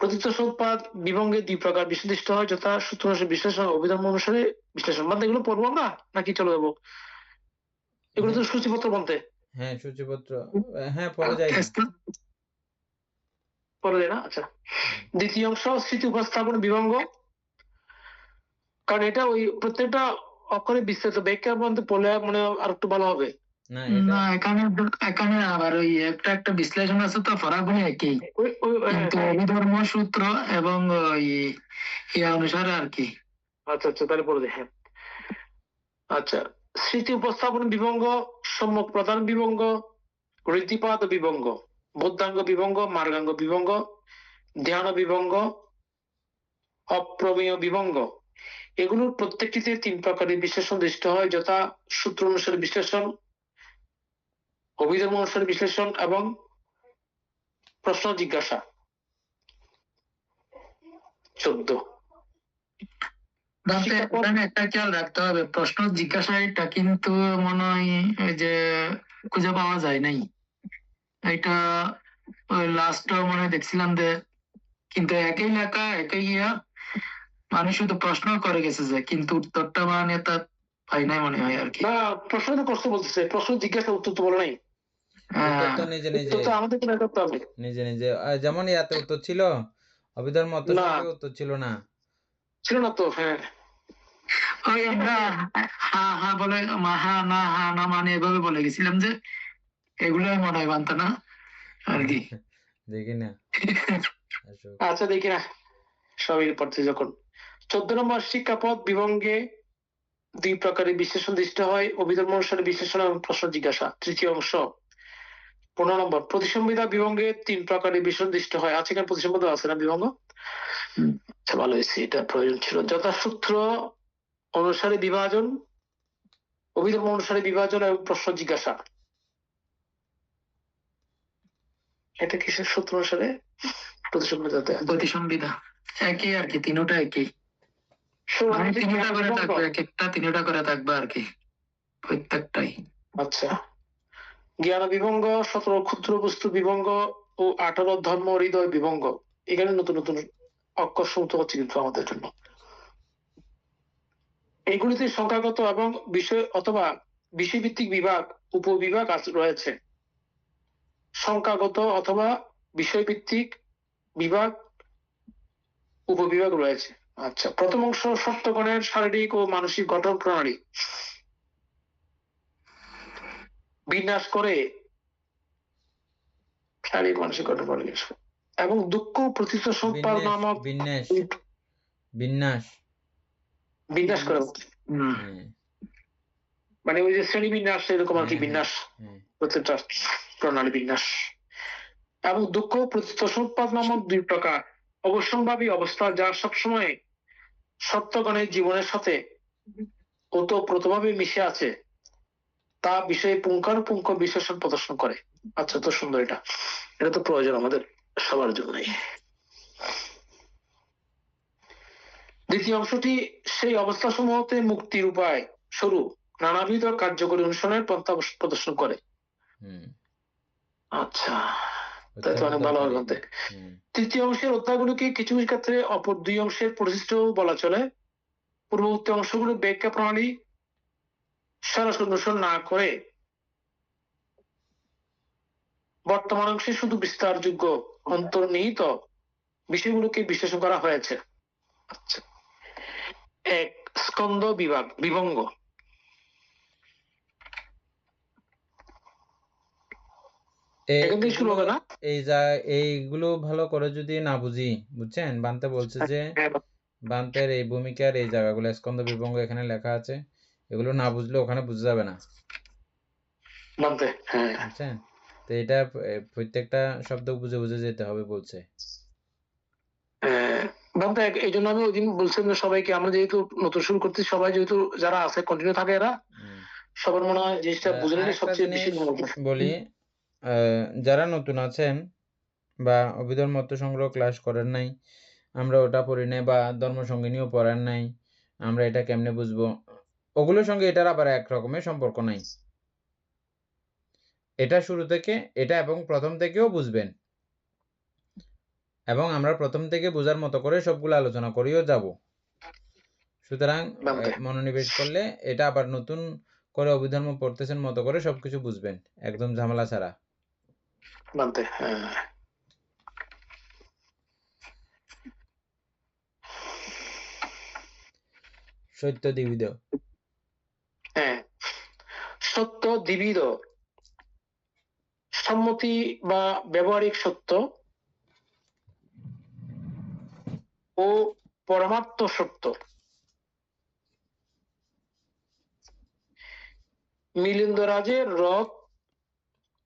প্রতীত সোৎপাদ বিভঙ্গে 2 প্রকার বিশ্লেষিত হয়, যথা সূত্র অনুসারে বিশ্লেষণ, অভিধর্ম অনুসারে বিশ্লেষণ। মানে এগুলো পড়বো আমরা নাকি চলে যাবো? এগুলো তো সূচিপত্র বলতে। হ্যাঁ সূচিপত্র, হ্যাঁ পড়া যায় না, পড়া যায় না। আচ্ছা দ্বিতীয় অংশ স্মৃতি উপস্থাপন বিভঙ্গ, কারণ এটা ওই প্রত্যেকটা অক্ষরে বিস্তারিত ব্যাখ্যার মধ্যে পড়লে মনে আর একটু ভালো হবে। না এখানে আবার ওই একটা বিশ্লেষণ আছে, তো ফরাগুলো একই, কিন্তু অভিধর্ম সূত্র এবং ওই ইয়া অনুসারে আর কি। আচ্ছা আচ্ছা তাহলে পড়ে দেখেন। আচ্ছা স্মৃতি উপস্থাপন বিভঙ্গ, সম্যক প্রধান বিভঙ্গ, রীতিপাত বিভঙ্গ, বৌদ্ধাঙ্গ বিভঙ্গ, মার্গাঙ্গ বিভঙ্গ, ধ্যান বিভঙ্গ, অপ্রমেয় বিভঙ্গ। এগুলোর প্রত্যেকটিতে 3 প্রকারের বিশ্লেষণ দৃষ্ট হয়, যথা সূত্র অনুসারে বিশ্লেষণ, অভিধর্ম অনুসারে বিশ্লেষণ এবং প্রশ্ন জিজ্ঞাসা। 14 একটা খেয়াল রাখতে হবে, প্রশ্ন জিজ্ঞাসা এটা কিন্তু মনে হয় যে খুঁজে পাওয়া যায় নাই। এটা ওই লাস্ট মনে হয় দেখছিলাম যে, কিন্তু একই লেখা একই ইয়া, মানুষ শুধু প্রশ্ন করে গেছে যে, কিন্তু উত্তরটা মানে তা পাই নাই মনে হয় আর কি। না প্রশ্ন তো করতে বলতেছে, প্রশ্ন জিজ্ঞাসা উত্তর তো বলে নাই। উত্তর নিজে নিজে আমাদের কি করতে হবে? নিজে নিজে, যেমন ইয়াতে উত্তর ছিল, অভিধর্ম অর্থসংখ্যে উত্তর ছিল না, ছিল না তো। হ্যাঁ ওই আমরা হা হা বলে হা না মানে এভাবে বলে গেছিলাম যে এগুলো মনে হয় মানতো না আর কি। দেখি না। আচ্ছা দেখি না সবই পড়তে যখন। 14 নম্বর শিক্ষাপদ বিভঙ্গে 2 প্রকারের বিশ্লেষণ দৃষ্ট হয়, অভিধর্ম অনুসারে বিশ্লেষণ এবং প্রশ্ন জিজ্ঞাসা। তৃতীয় অংশ 15 নম্বর প্রতিসংবিধা বিভঙ্গে 3 প্রকারের বিশ্লেষণ দৃষ্ট হয়। আছে কেন প্রতিসংবিধা আছে না বিভঙ্গ? আচ্ছা ভালো হয়েছে, এটা প্রয়োজন ছিল। যথাসূত্র অনুসারে বিভাজন, অভিধর্ম অনুসারে বিভাজন এবং প্রশ্ন জিজ্ঞাসা। এটা কিসের সূত্র অনুসারে? প্রতিসংবিধা একই আর কি, তিনটা একই, তিনটা করে থাকবে, এক একটা তিনটা করে থাকবে আর কি। প্রত্যেকটাই। আচ্ছা, জ্ঞান বিভঙ্গ, 17 ক্ষুদ্র বস্তু বিভঙ্গ ও 18 ধর্ম হৃদয় বিভঙ্গ। এখানে নতুন নতুন অক্ষর শুনতে হচ্ছে কিন্তু আমাদের জন্য। এইগুলিতে সংখ্যাগত এবং বিষয় অথবা বিষয়ভিত্তিক বিভাগ, উপবিভাগ রয়েছে। সংখ্যাগত অথবা বিষয়ভিত্তিক বিভাগ, উপবিভাগ রয়েছে। আচ্ছা, প্রথম অংশ সপ্তগণের শারীরিক ও মানসিক গঠন প্রণালী বিন্যাস করে, শারীরিক মানসিক গঠন প্রণালী এবং দুঃখ প্রতীত সম্পাদ নামক বিন্যাস করে, মানে ওই যে শ্রেণী বিন্যাস এরকম আর কি, বিন্যাস প্রত্যেকটা প্রণালী বিন্যাস। এবং দুঃখ প্রতীত সম্পাদ নামক 2 প্রকার অবশ্যম্ভাবী অবস্থা, যা সবসময় সত্যগণের জীবনের সাথে ওতপ্রোতভাবে মিশে আছে, তা বিষয়ে পুঙ্খানুপুঙ্খ বিশ্লেষণ প্রদর্শন করে। আচ্ছা, তো সুন্দর, এটা তো প্রয়োজন আমাদের সবার জন্যই। দ্বিতীয় অংশটি সেই অবস্থা সমূহতে মুক্তির উপায় স্বরূপ নানাবিধ কার্যকরী অনুশীলনের পন্থা প্রদর্শন করে। আচ্ছা, তাই তো অনেক ভালো হবে। তৃতীয় অংশের অধ্যায়গুলোকে কিছু ক্ষেত্রে অপর 2 অংশের পরিশিষ্ট বলা চলে। পূর্ববর্তী অংশগুলো ব্যাখ্যা প্রণালী সরাসরি অনুসরণ না করে বর্তমান অংশে শুধু বিস্তারযোগ্য অন্তর্নিহিত বিষয়গুলোকে বিশ্লেষণ করা হয়েছে। আচ্ছা, 1 স্কন্ধ বিভঙ্গ। এইগুলো ভালো করে যদি না বুঝি, বুঝছেন, বান্তে বলছে যে বান্তের এই ভূমিকার এই জায়গাগুলো স্কন্ধ বিভঙ্গ এখানে লেখা আছে, এগুলো না বুঝলে ওখানে বুঝা যাবে না, বুঝছেন? তো এটা প্রত্যেকটা শব্দ বুঝে বুঝে যেতে হবে বলছে। এই জন্য আমি ওই দিন বলছিলাম সবাইকে, আমরা যেহেতু নতুন শুরু করছি, সবাই যেহেতু যারা আছে কন্টিনিউ থাকে, এরা সবার মনে হয় জিনিসটা বুঝে নিলে সবচেয়ে বেশি বলি। যারা নতুন আছেন বা অভিধর্ম সংগ্রহ ক্লাস করেন নাই, আমরা ওটা পড়ি নাই, বা ধর্ম সঙ্গিনীও পড়েন নাই, আমরা এটা কেমনে বুঝবো, ওগুলোর সঙ্গে এটার আবার এক রকমের সম্পর্ক নাই। এটা শুরু থেকে এটা এবং প্রথম থেকেও বুঝবেন, এবং আমরা প্রথম থেকে বোঝার মতো করে সবগুলো আলোচনা করেও যাব। সুতরাং মনোনিবেশ করলে এটা আবার নতুন করে অভিধর্ম পড়তেছেন মতো করে সবকিছু বুঝবেন, একদম ঝামেলা ছাড়া। সত্য দ্বিবিধ। সত্য দ্বিবিধ: সম্মতি বা ব্যবহারিক সত্য ও পরমার্থ সত্য। মিলিন্দরাজের রথ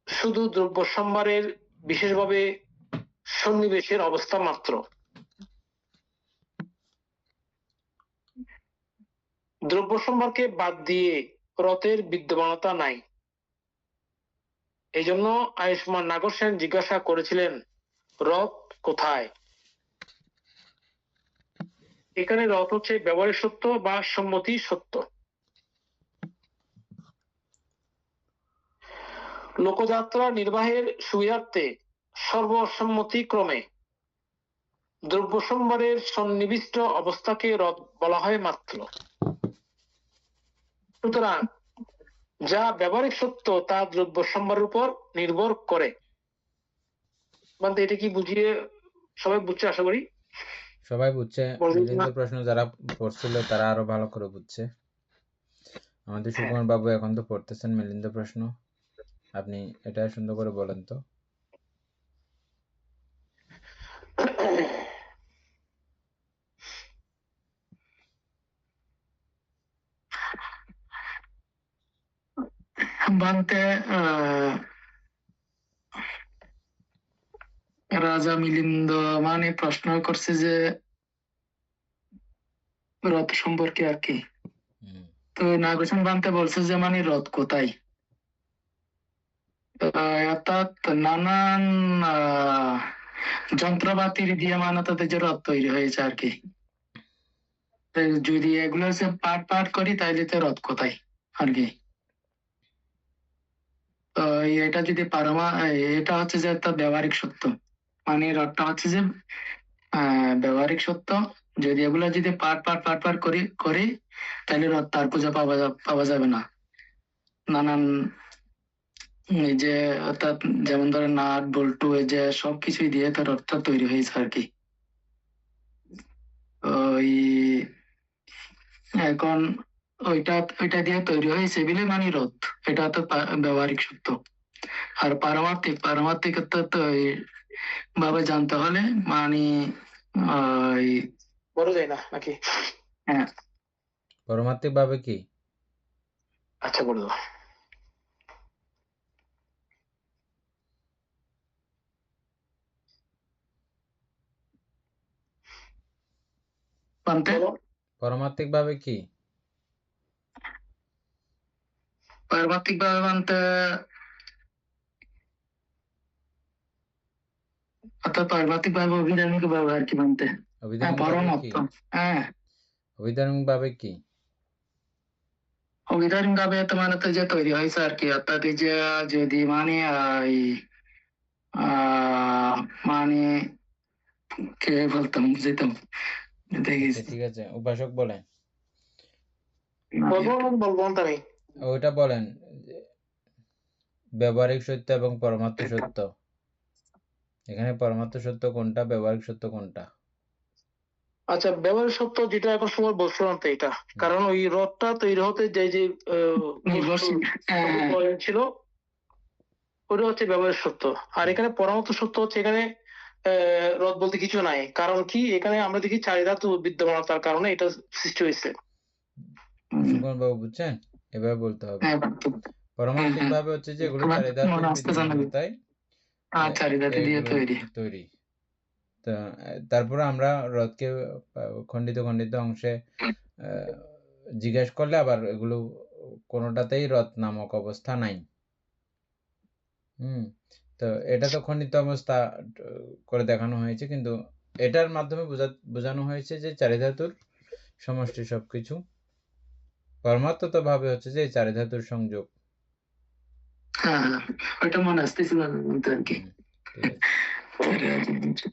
শুধু দ্রব্য সম্ভারের বিশেষভাবে সন্নিবেশের অবস্থা মাত্র। দ্রব্য সম্ভারকে বাদ দিয়ে রথের বিদ্যমানতা নাই। এই জন্য আয়ুষ্মান নাগর সেন জিজ্ঞাসা করেছিলেন, রথ কোথায়? এখানে রথ হচ্ছে ব্যবহারিক সত্য বা সম্মতি সত্য। লোকযাত্রা নির্বাহের সুবিধার্থে সর্বসম্মতি ক্রমে দ্রব্য সম্ভারের সন্নিবিষ্ট অবস্থাকে রথ বলা হয় মাত্র। সুতরাং যা ব্যবহারিক সত্য তা দ্রব্য সম্ভারের উপর নির্ভর করে। মানে এটা কি বুঝিয়ে সবাই বুঝছে? আশা করি সবাই বুঝছে। মিলিন্দ প্রশ্ন যারা পড়ছিল তারা আরো ভালো করে বুঝছে। আমাদের সুকুমার বাবু এখন তো পড়তেছেন মিলিন্দ প্রশ্ন, আপনি এটা সুন্দর করে বলেন তো। বান্তে রাজা মিলিন্দ মানে প্রশ্ন করছে যে রথ সম্পর্কে আর কি। তো নাগরসেন বান্তে বলছে যে মানে রথ কোথায়, অর্থাৎ নানান যন্ত্রপাতির দিয়ে মানে তাদের যে রথ তৈরি হয়েছে আর কি। যদি এগুলো পার্ট পার্ট করি তাহলে তো রথ কোথায় আর কি। তো এটা যদি এটা হচ্ছে যে একটা ব্যবহারিক সত্য, মানে রডটা হচ্ছে যে ব্যবহারিক সত্য। যদি এগুলা যদি পার্ট করি তাহলে রড তার খুঁজে পাওয়া যাবে না। নানান এই যে অর্থাৎ যেমন ধরেন নাট বল্টু এই যে সবকিছুই দিয়ে তো রডটা তৈরি হয়েছে আর কি। ওই এখন ওইটা দিয়ে তৈরি হয়েছে বলে মানে রথ, এটা তো ব্যবহারিক সত্য। আর পারমার্থিকতা তো ভাবে জানতে হলে মানে ওই বড় যায় না নাকি? হ্যাঁ, পারমার্থিক ভাবে কি? আচ্ছা বলে দাও। পান্তে বলো। পারমার্থিক ভাবে কি? পারমার্থিক ভাবে মানতে অর্থাৎ পারমার্থিক ভাবে অভিধানিক ভাবে আর কি মানতে। হ্যাঁ, অভিধানিক ভাবে কি? পরমাত্ম। হ্যাঁ, অভিধানিক ভাবে কি? অভিধানিক ভাবে তো মানে তো যে তৈরি হয়েছে আর কি, অর্থাৎ এই যে যদি মানে এই মানে কে বলতাম বুঝাইতাম আচ্ছা দেখিস। ঠিক আছে, উপাসক বলেন। বলবো বলবো না আমি। ওইটা বলেন যে ব্যবহারিক সত্য এবং পরমার্থ সত্য। এখানে পরমার্থ সত্য কোনটা, ব্যবহারিক সত্য কোনটা? আচ্ছা, ব্যবহারিক সত্য যেটা এখন সময় বলছিলাম তো এটা, কারণ ওই রথটা তৈরি হতে যে নির্ভরশীল। হ্যাঁ, প্রয়োজন ছিল ওটা হচ্ছে ব্যবহারিক সত্য। আর এখানে পরমার্থ সত্য হচ্ছে এখানে রথ বলতে কিছু নাই, কারণ কি এখানে আমরা দেখি চারিধাতু বিদ্যমানতার কারণে এটা সৃষ্টি হয়েছে। সুকন বাবু বুঝছেন? এভাবে বলতে হবে। হ্যাঁ, পারমার্থিক ভাবে হচ্ছে যে এগুলো চারি ধাতুর বিদ্যমানতায় চারিধাতু দিয়ে এগুলো তৈরি। তৈরি। তো তারপরে আমরা রথকে খণ্ডিত খণ্ডিত অংশে জিজ্ঞেস করলে আবার এগুলো কোনোটাতেই রথ নামক অবস্থা নাই। তো এটা তো খণ্ডিত অবস্থা করে দেখানো হয়েছে, কিন্তু এটার মাধ্যমে বোঝানো হয়েছে যে চারি ধাতুর সমষ্টি সবকিছু। পরমাত্মত ভাবে হচ্ছে যে এই চারি ধাতুর সংযোগ। হ্যাঁ, ওইটা মনে আসতেছিল না বলতে আর কি। ঠিক আছে,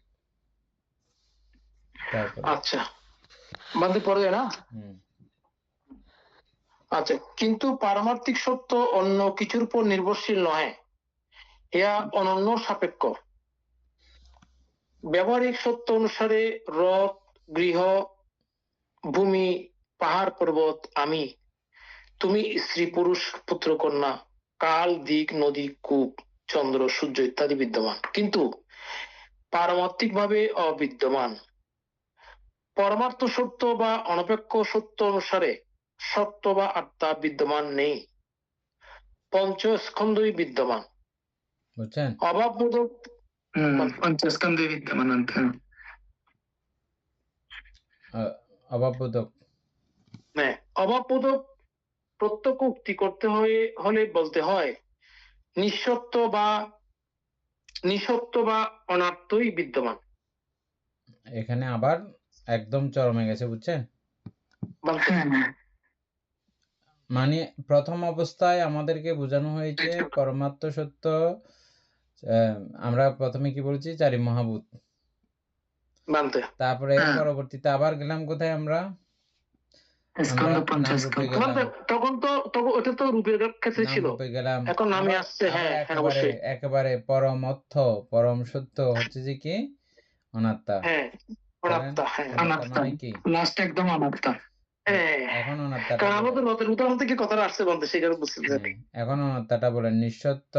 তারপরে আচ্ছা, বাদে পড়ে যায় না। আচ্ছা, কিন্তু পারমার্থিক সত্য অন্য কিছুর উপর নির্ভরশীল নয়, ইহা অনন্য সাপেক্ষ। ব্যবহারিক সত্য অনুসারে রথ, গৃহ, ভূমি, পাহাড় পর্বত, আমি, তুমি, স্ত্রী, পুরুষ, পুত্র, কন্যা, কাল, দিক, নদী, কূপ, চন্দ্র, সূর্য ইত্যাদি বিদ্যমান, কিন্তু পারমার্থিক ভাবে অবিদ্যমান। পরমার্থ সত্য বা অনপেক্ষ সত্য অনুসারে সত্য বা আত্মা বিদ্যমান নেই, পঞ্চস্কন্ধই বিদ্যমান। বুঝছেন? অভাববোধক পঞ্চস্কন্ধে বিদ্যমান। অভাববোধক, হ্যাঁ, অভাববোধক প্রত্যক্ষ উক্তি করতে হলে বলতে হয় নিঃসত্ব বা অনাত্মই বিদ্যমান। এখানে আবার একদম চরমে গেছে, বুঝছেন? মানে প্রথম অবস্থায় আমাদেরকে বোঝানো হয়েছে পরমাত্ম সত্য। আমরা প্রথমে কি বলছি? চারি মহাভূত। তারপরে এর পরবর্তীতে আবার গেলাম কোথায়? আমরা নাম রূপে গেলাম। তখন ওটা তো রূপের ক্ষেত্রে ছিল, গেলাম। এখন নামে আসছে। হ্যাঁ, একেবারে পরম অর্থ, পরম সত্য হচ্ছে যে কি? অনাত্মা। হ্যাঁ, অনাত্মা। হ্যাঁ, অনাত্মা মানে কি? লাস্ট একদম অনাত্মা। এখন অনাত্মাটা কারণ আমাদের নতুন উদাহরণ থেকে কথাটা আসছে বলতে, সেই কারণে বুঝতে পারি। এখন অনাত্মাটা বলেন নিঃসত্ব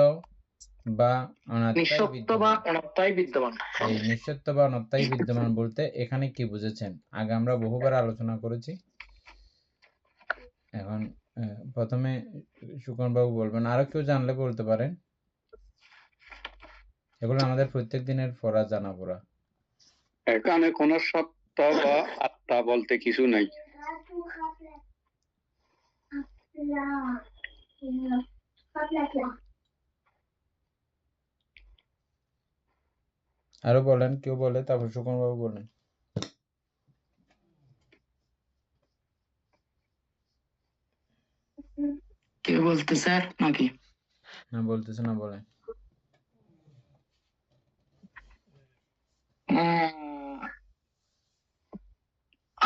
বা অনাত্মাই বিদ্যমান। এই নিঃসত্ব বা অনাত্মাই বিদ্যমান বলতে এখানে কি বুঝেছেন? আগে আমরা বহুবার আলোচনা করেছি। এখন প্রথমে সুকন বাবু বলবেন, আরো কেউ জানলে বলতে পারেন। এগুলো আমাদের প্রত্যেক দিনের পড়া, জানা পড়া। এখানে কোন সত্য বা আত্মা বলতে কিছু নাই। আরো বলেন, কেউ বলে, তারপর সুকন বাবু বলেন। কে বলতে স্যার নাকি? না বলতেছে না, বলে।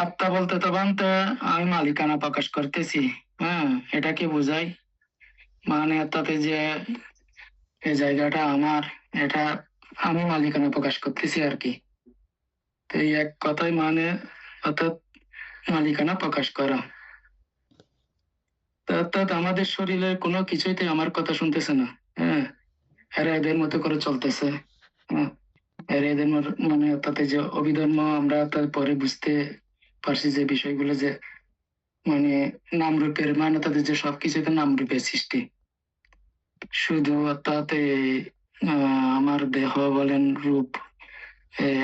আত্মা বলতে তো বানতে আমি মালিকানা প্রকাশ করতেছি। হ্যাঁ, এটা কি বোঝাই? মানে তাতে যে এই জায়গাটা আমার, এটা আমি মালিকানা প্রকাশ করতেছি আর কি। তো এই এক কথাই মানে, অর্থাৎ মালিকানা প্রকাশ করা। তো অর্থাৎ আমাদের শরীরের কোনো কিছুইতে আমার কথা শুনতেছে না। হ্যাঁ, এরা এদের মতো করে চলতেছে। হ্যাঁ, এরা এদের মানে অর্থাৎ এই যে অভিধর্ম আমরা তারপরে বুঝতে পারছি যে বিষয়গুলো যে মানে নামরূপের মানে তাদের যে সবকিছুতে নামরূপের সৃষ্টি। শুধু অর্থাৎ আমার দেহ বলেন, রূপ,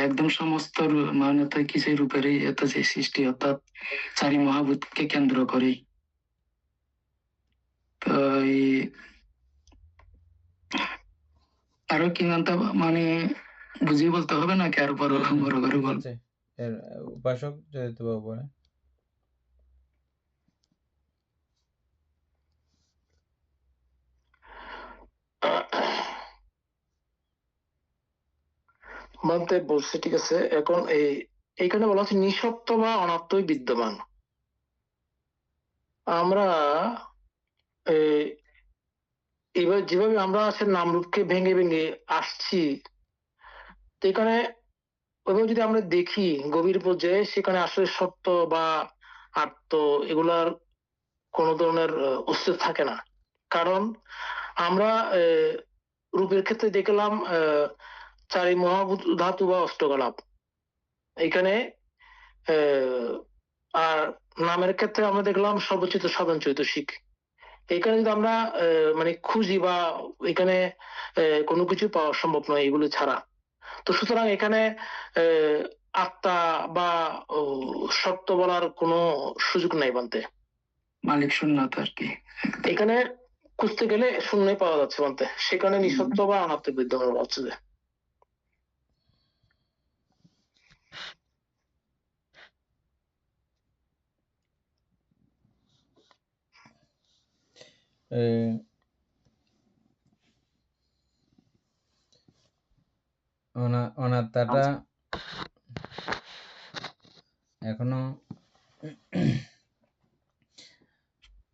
একদম সমস্ত মানে তো কিছু রূপেরই এত যে সৃষ্টি, অর্থাৎ চারি মহাভূতকে কেন্দ্র করে। তো এই আরো কি মানতে মানে বুঝিয়ে বলতে হবে নাকি আর বড় বড় করে ঠিক বল? আছে, এর উপাসক জয়িত বাবু বলে। মানতে বলছে, ঠিক আছে। এখন এইখানে বলা হচ্ছে নিঃসত্ব বা অনাত্মই বিদ্যমান। আমরা এবার যেভাবে আমরা নামরূপকে ভেঙে ভেঙে আসছি, তো এখানে ওইভাবে যদি আমরা দেখি গভীর পর্যায়ে, সেখানে আসলে সত্য বা আত্ম এগুলার কোনো ধরনের অস্তিত্ব থাকে না। কারণ আমরা রূপের ক্ষেত্রে দেখলাম চারি মহাভূত ধাতু বা অষ্টকলাপ এখানে, আর নামের ক্ষেত্রে আমরা দেখলাম সর্বচিত সাধন চৈতসিক। এখানে যদি আমরা মানে খুঁজি বা এখানে কোনো কিছু পাওয়া সম্ভব নয় এগুলো ছাড়া। তো সুতরাং এখানে আত্মা বা সত্য বলার কোনো সুযোগ নাই বলতে। মালিক শূন্যত আর কি। এখানে খুঁজতে গেলে শূন্যই পাওয়া যাচ্ছে বলতে, সেখানে নিঃসত্ব বা অনাত্ম বিদ্যমান হচ্ছে যে। অনাত্মাটা এখনো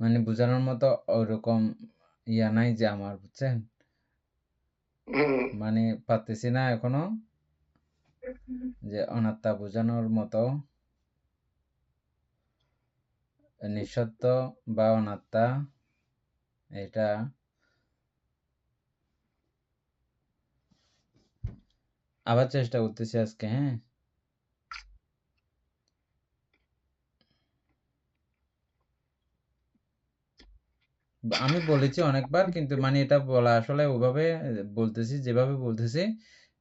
মানে বোঝানোর মতো ওরকম ইয়া নাই যে আমার, বুঝছেন? মানে পারতেছি না এখনো যে অনাত্মা বোঝানোর মতো। নিঃসত্ব বা অনাত্মা এটা আবার চেষ্টা করতেছি আজকে। হ্যাঁ, আমি বলেছি অনেকবার, কিন্তু মানে এটা বলা আসলে ওভাবে বলতেছি, যেভাবে বলতেছি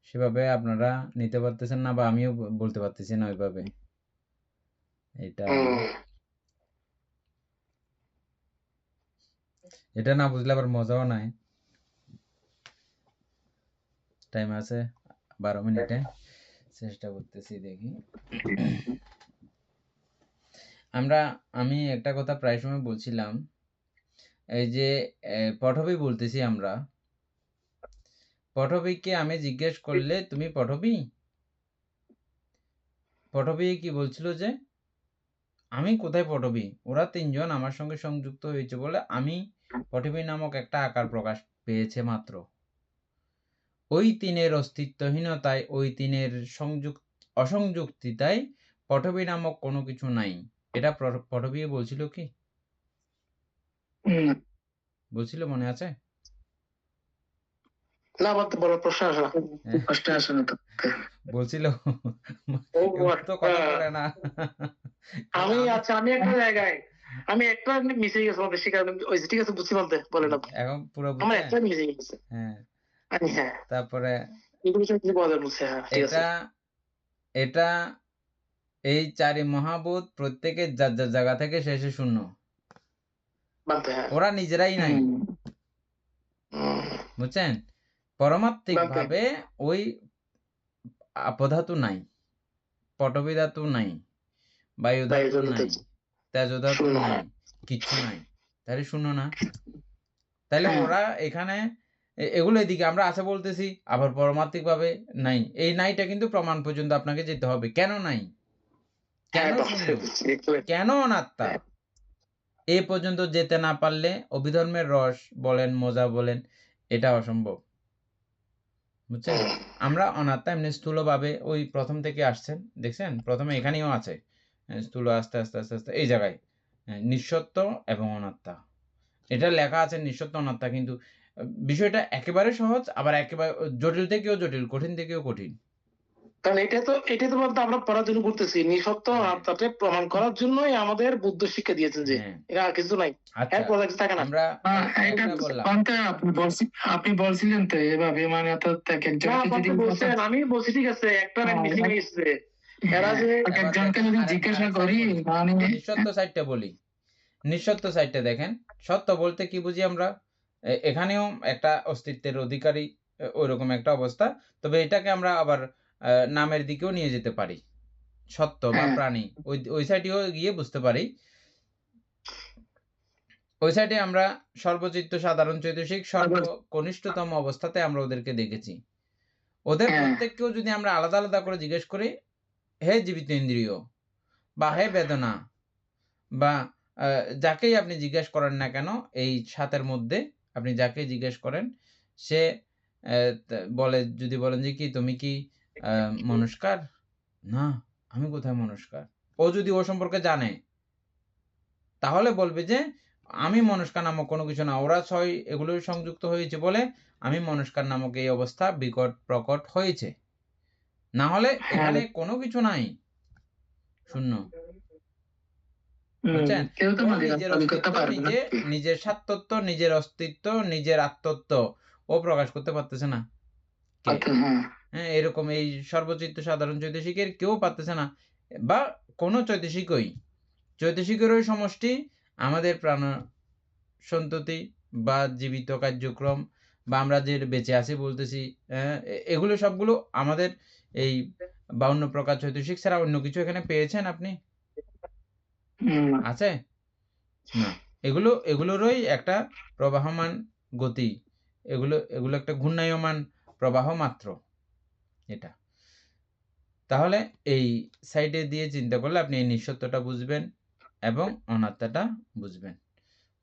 সেভাবে আপনারা নিতে পারতেছেন না, বা আমিও বলতে পারতেছি না ওইভাবে। এটা না বুঝলে আবার মজাও নাই। টাইম আছে 12 মিনিটে, চেষ্টা করতেছি, দেখি। আমি একটা কথা প্রায় সময় বলছিলাম, এই যে পঠবী বলতেছি আমরা, পঠবীকে আমি জিজ্ঞেস করলে তুমি পঠবী, পঠবী কি বলছিল যে আমি কোথায় পঠবী, ওরা তিনজন আমার সঙ্গে সংযুক্ত হয়েছে বলে আমি পঠবী নামক একটা আকার প্রকাশ পেয়েছে মাত্র। ওই তিনের অস্তিত্বহীনতায়, ওই তিনের অসংযুক্তিতায় পঠবী নামক কোনো কিছু নাই। এটা পঠবী বলছিল কি? বলছিল, মনে আছে? না, বলতে বলার প্রশ্ন আসে না। কষ্ট আসে না তো। বলছিল তো কথা আচ্ছা। বলে না। আমি একটা জায়গায় আমি একটা মিশে গেছে বলতে, সেখানে ওই ঠিক আছে বুঝছি বলতে বলে না। এখন পুরো আমার বুঝছেন? একটা মিশে গেছে। হ্যাঁ। হ্যাঁ, তারপরে এগুলো সব কিছু পাওয়া যায় বুঝছে। হ্যাঁ, ঠিক আছে। এটা এই চারি মহাভূত প্রত্যেকের যার যার জায়গা থেকে শেষে শূন্য, ওরা নিজেরাই নাই, বুঝছেন? পরমাত্মিক ভাবে ওই আপধাতু নাই, পটবী ধাতু নাই, বায়ু ধাতু নাই, তেজ ধাতু নাই, কিচ্ছু নাই, তাহলে শূন্য না? তাহলে হ্যাঁ। ওরা এখানে এগুলো এদিকে আমরা আছে বলতেছি, আবার পারমাত্মিক ভাবে নাই। এই নাইটা কিন্তু প্রমাণ পর্যন্ত আপনাকে যেতে হবে। কেন নাই? কেন শূন্য? কেন অনাত্মা? এ পর্যন্ত যেতে না পারলে অভিধর্মের রস বলেন, মজা বলেন, এটা অসম্ভব। বুঝছেন? আমরা অনাত্মা এমনি স্থূলভাবে ওই প্রথম থেকে আসছেন, দেখছেন? প্রথমে এখানেও আছে। স্থূল আস্তে, আস্তে, আস্তে, আস্তে এই জায়গায় নিঃসত্ব এবং অনাত্মা। এটা লেখা আছে নিঃসত্ব অনাত্মা, কিন্তু বিষয়টা একেবারে সহজ, আবার একেবারে জটিল থেকেও জটিল, কঠিন থেকেও কঠিন। কারণ এটা তো বলতে আমরা পড়ার জন্য করতেছি, নিঃসত্ব আত্মাকে প্রমাণ করার জন্যই আমাদের বুদ্ধ শিক্ষা দিয়েছেন যে এটা আর কিছু নাই। আচ্ছা, এরপর থাকে না। আমরা এটা একটা বললাম। আপনি বলছিলেন তো এভাবে, মানে অর্থাৎ এক একজনকে যদি বলছেন, আমি বলছি ঠিক আছে, একটা মিসিং হয়েছে। এরা যে এক একজনকে যদি জিজ্ঞাসা করি, মানে নিঃসত্ব সাইডটা বলি। নিঃসত্ব সাইডটা দেখেন, সত্য বলতে কি বুঝি আমরা? এখানেও একটা অস্তিত্বের অধিকারী ওইরকম একটা অবস্থা, তবে এটাকে আমরা আবার নামের দিকেও নিয়ে যেতে পারি। সত্য বা প্রাণী ওই সাইডেও গিয়ে বুঝতে পারি। ওই সাইডে আমরা সর্বচিত্ত সাধারণ চৈতসিক সর্বকনিষ্ঠতম অবস্থাতে আমরা ওদেরকে দেখেছি। ওদের প্রত্যেককেও যদি আমরা আলাদা আলাদা করে জিজ্ঞেস করি, হে জীবিত ইন্দ্রিয় বা হে বেদনা বা যাকেই আপনি জিজ্ঞেস করেন না কেন, এই সাতের মধ্যে আপনি যাকে জিজ্ঞেস করেন, সে বলে, যদি বলেন যে কি তুমি কি মনস্কার? না, আমি কোথায় মনস্কার? ও যদি ও সম্পর্কে জানে, তাহলে বলবে যে আমি মনস্কার নামক কোনো কিছু না, ওরা ছয় এগুলো সংযুক্ত হয়েছে বলে আমি মনস্কার নামক এই অবস্থা বিকট প্রকট হয়েছে। না হলে এখানে কোনো কিছু নাই, শূন্য। বুঝছেন? নিজের স্বার্থত্ব, নিজের অস্তিত্ব, নিজের আত্মত্ব ও প্রকাশ করতে পারতেছে না। হ্যাঁ, এরকম এই সর্বচিত্ত সাধারণ চৈতসিকের কেউ পারতেছে না, বা কোনো চৈতসিকেরই সমষ্টি আমাদের প্রাণ সন্ততি বা জীবিত কার্যক্রম বা আমরা যে বেঁচে আছি বলতেছি, এগুলো সবগুলো আমাদের এই 52 প্রকার চৈতসিক ছাড়া অন্য কিছু এখানে পেয়েছেন আপনি? আছে না। এগুলোরই একটা প্রবাহমান গতি, এগুলো একটা ঘূর্ণায়মান প্রবাহ মাত্র এটা। তাহলে এই সাইডে দিয়ে চিন্তা করলে আপনি এই নিঃসত্যটা বুঝবেন এবং অনাত্মাটা বুঝবেন।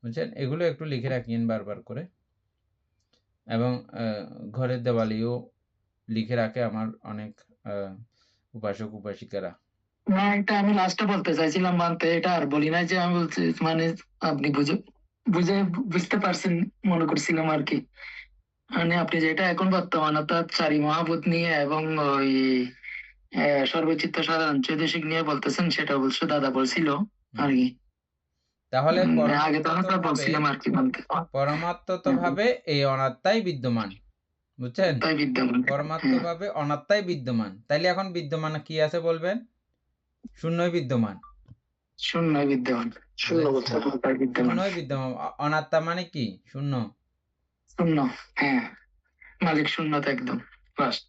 বুঝছেন? এগুলো একটু লিখে রাখিয়েন বারবার করে, এবং ঘরের দেওয়ালেও লিখে রাখে আমার অনেক উপাসক উপাসিকারা। না, এটা আমি লাস্টে বলতে চাইছিলাম, মানতে এটা আর বলি না যে আমি বলছি, মানে আপনি বুঝতে পারছেন মনে করছিলাম আর কি। মানে আপনি যেটা এখন বর্তমান অর্থাৎ চারি মহাভূত নিয়ে এবং ওই সর্বচিত্ত সাধারণ চৈতসিক নিয়ে বলতেছেন, সেটা অবশ্য দাদা বলছিল আর কি। তাহলে আগে তো আমরা বলছিলাম আর কি, পরমাত্মতভাবে এই অনাত্মাই বিদ্যমান। বুঝছেন? পরমাত্মভাবে অনাত্মাই বিদ্যমান। তাইলে এখন বিদ্যমান কি আছে বলবেন? শূন্যই বিদ্যমান। শূন্যই বিদ্যমান। শূন্যই বিদ্যমান। অনাত্মা মানে কি? শূন্য। শূন্য, হ্যাঁ, মালিক শূন্যতা একদম ফার্স্ট।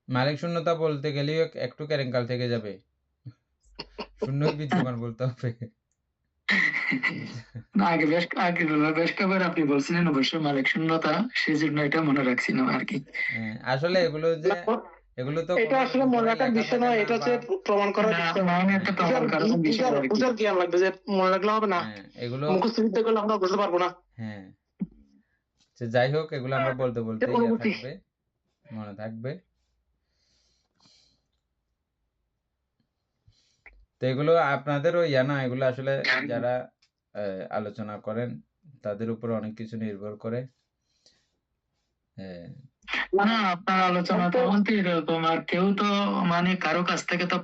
মালিক শূন্যতা বলতে গেলেও একটু কেরেঙ্কাল থেকে যাবে। শূন্যই বিদ্যমান বলতে হবে। না, বেশ কবার আপনি বলছিলেন অবশ্যই মালিক শূন্যতা, সেই জন্য এটা মনে রাখছিলাম আর কি। আসলে এগুলো তো এটা আসলে মনে রাখার বিষয় নয়, এটা হচ্ছে প্রমাণ করার বিষয়। বুঝার জ্ঞান লাগবে, যে মনে রাখলে হবে না, এগুলো মুখস্থ বিদ্যা করলে আমরা বুঝতে পারবো না। হ্যাঁ, যাই হোক, এগুলো আমরা বলতে বলতে থাকবে, মনে থাকবে। তো এগুলো আপনাদেরও না, এগুলো আসলে যারা আলোচনা করেন তাদের উপর অনেক কিছু নির্ভর করে। না, আপনার আলোচনাটা বলতে এরকম, আর কেউ তো মানে কারো কাছ থেকে তো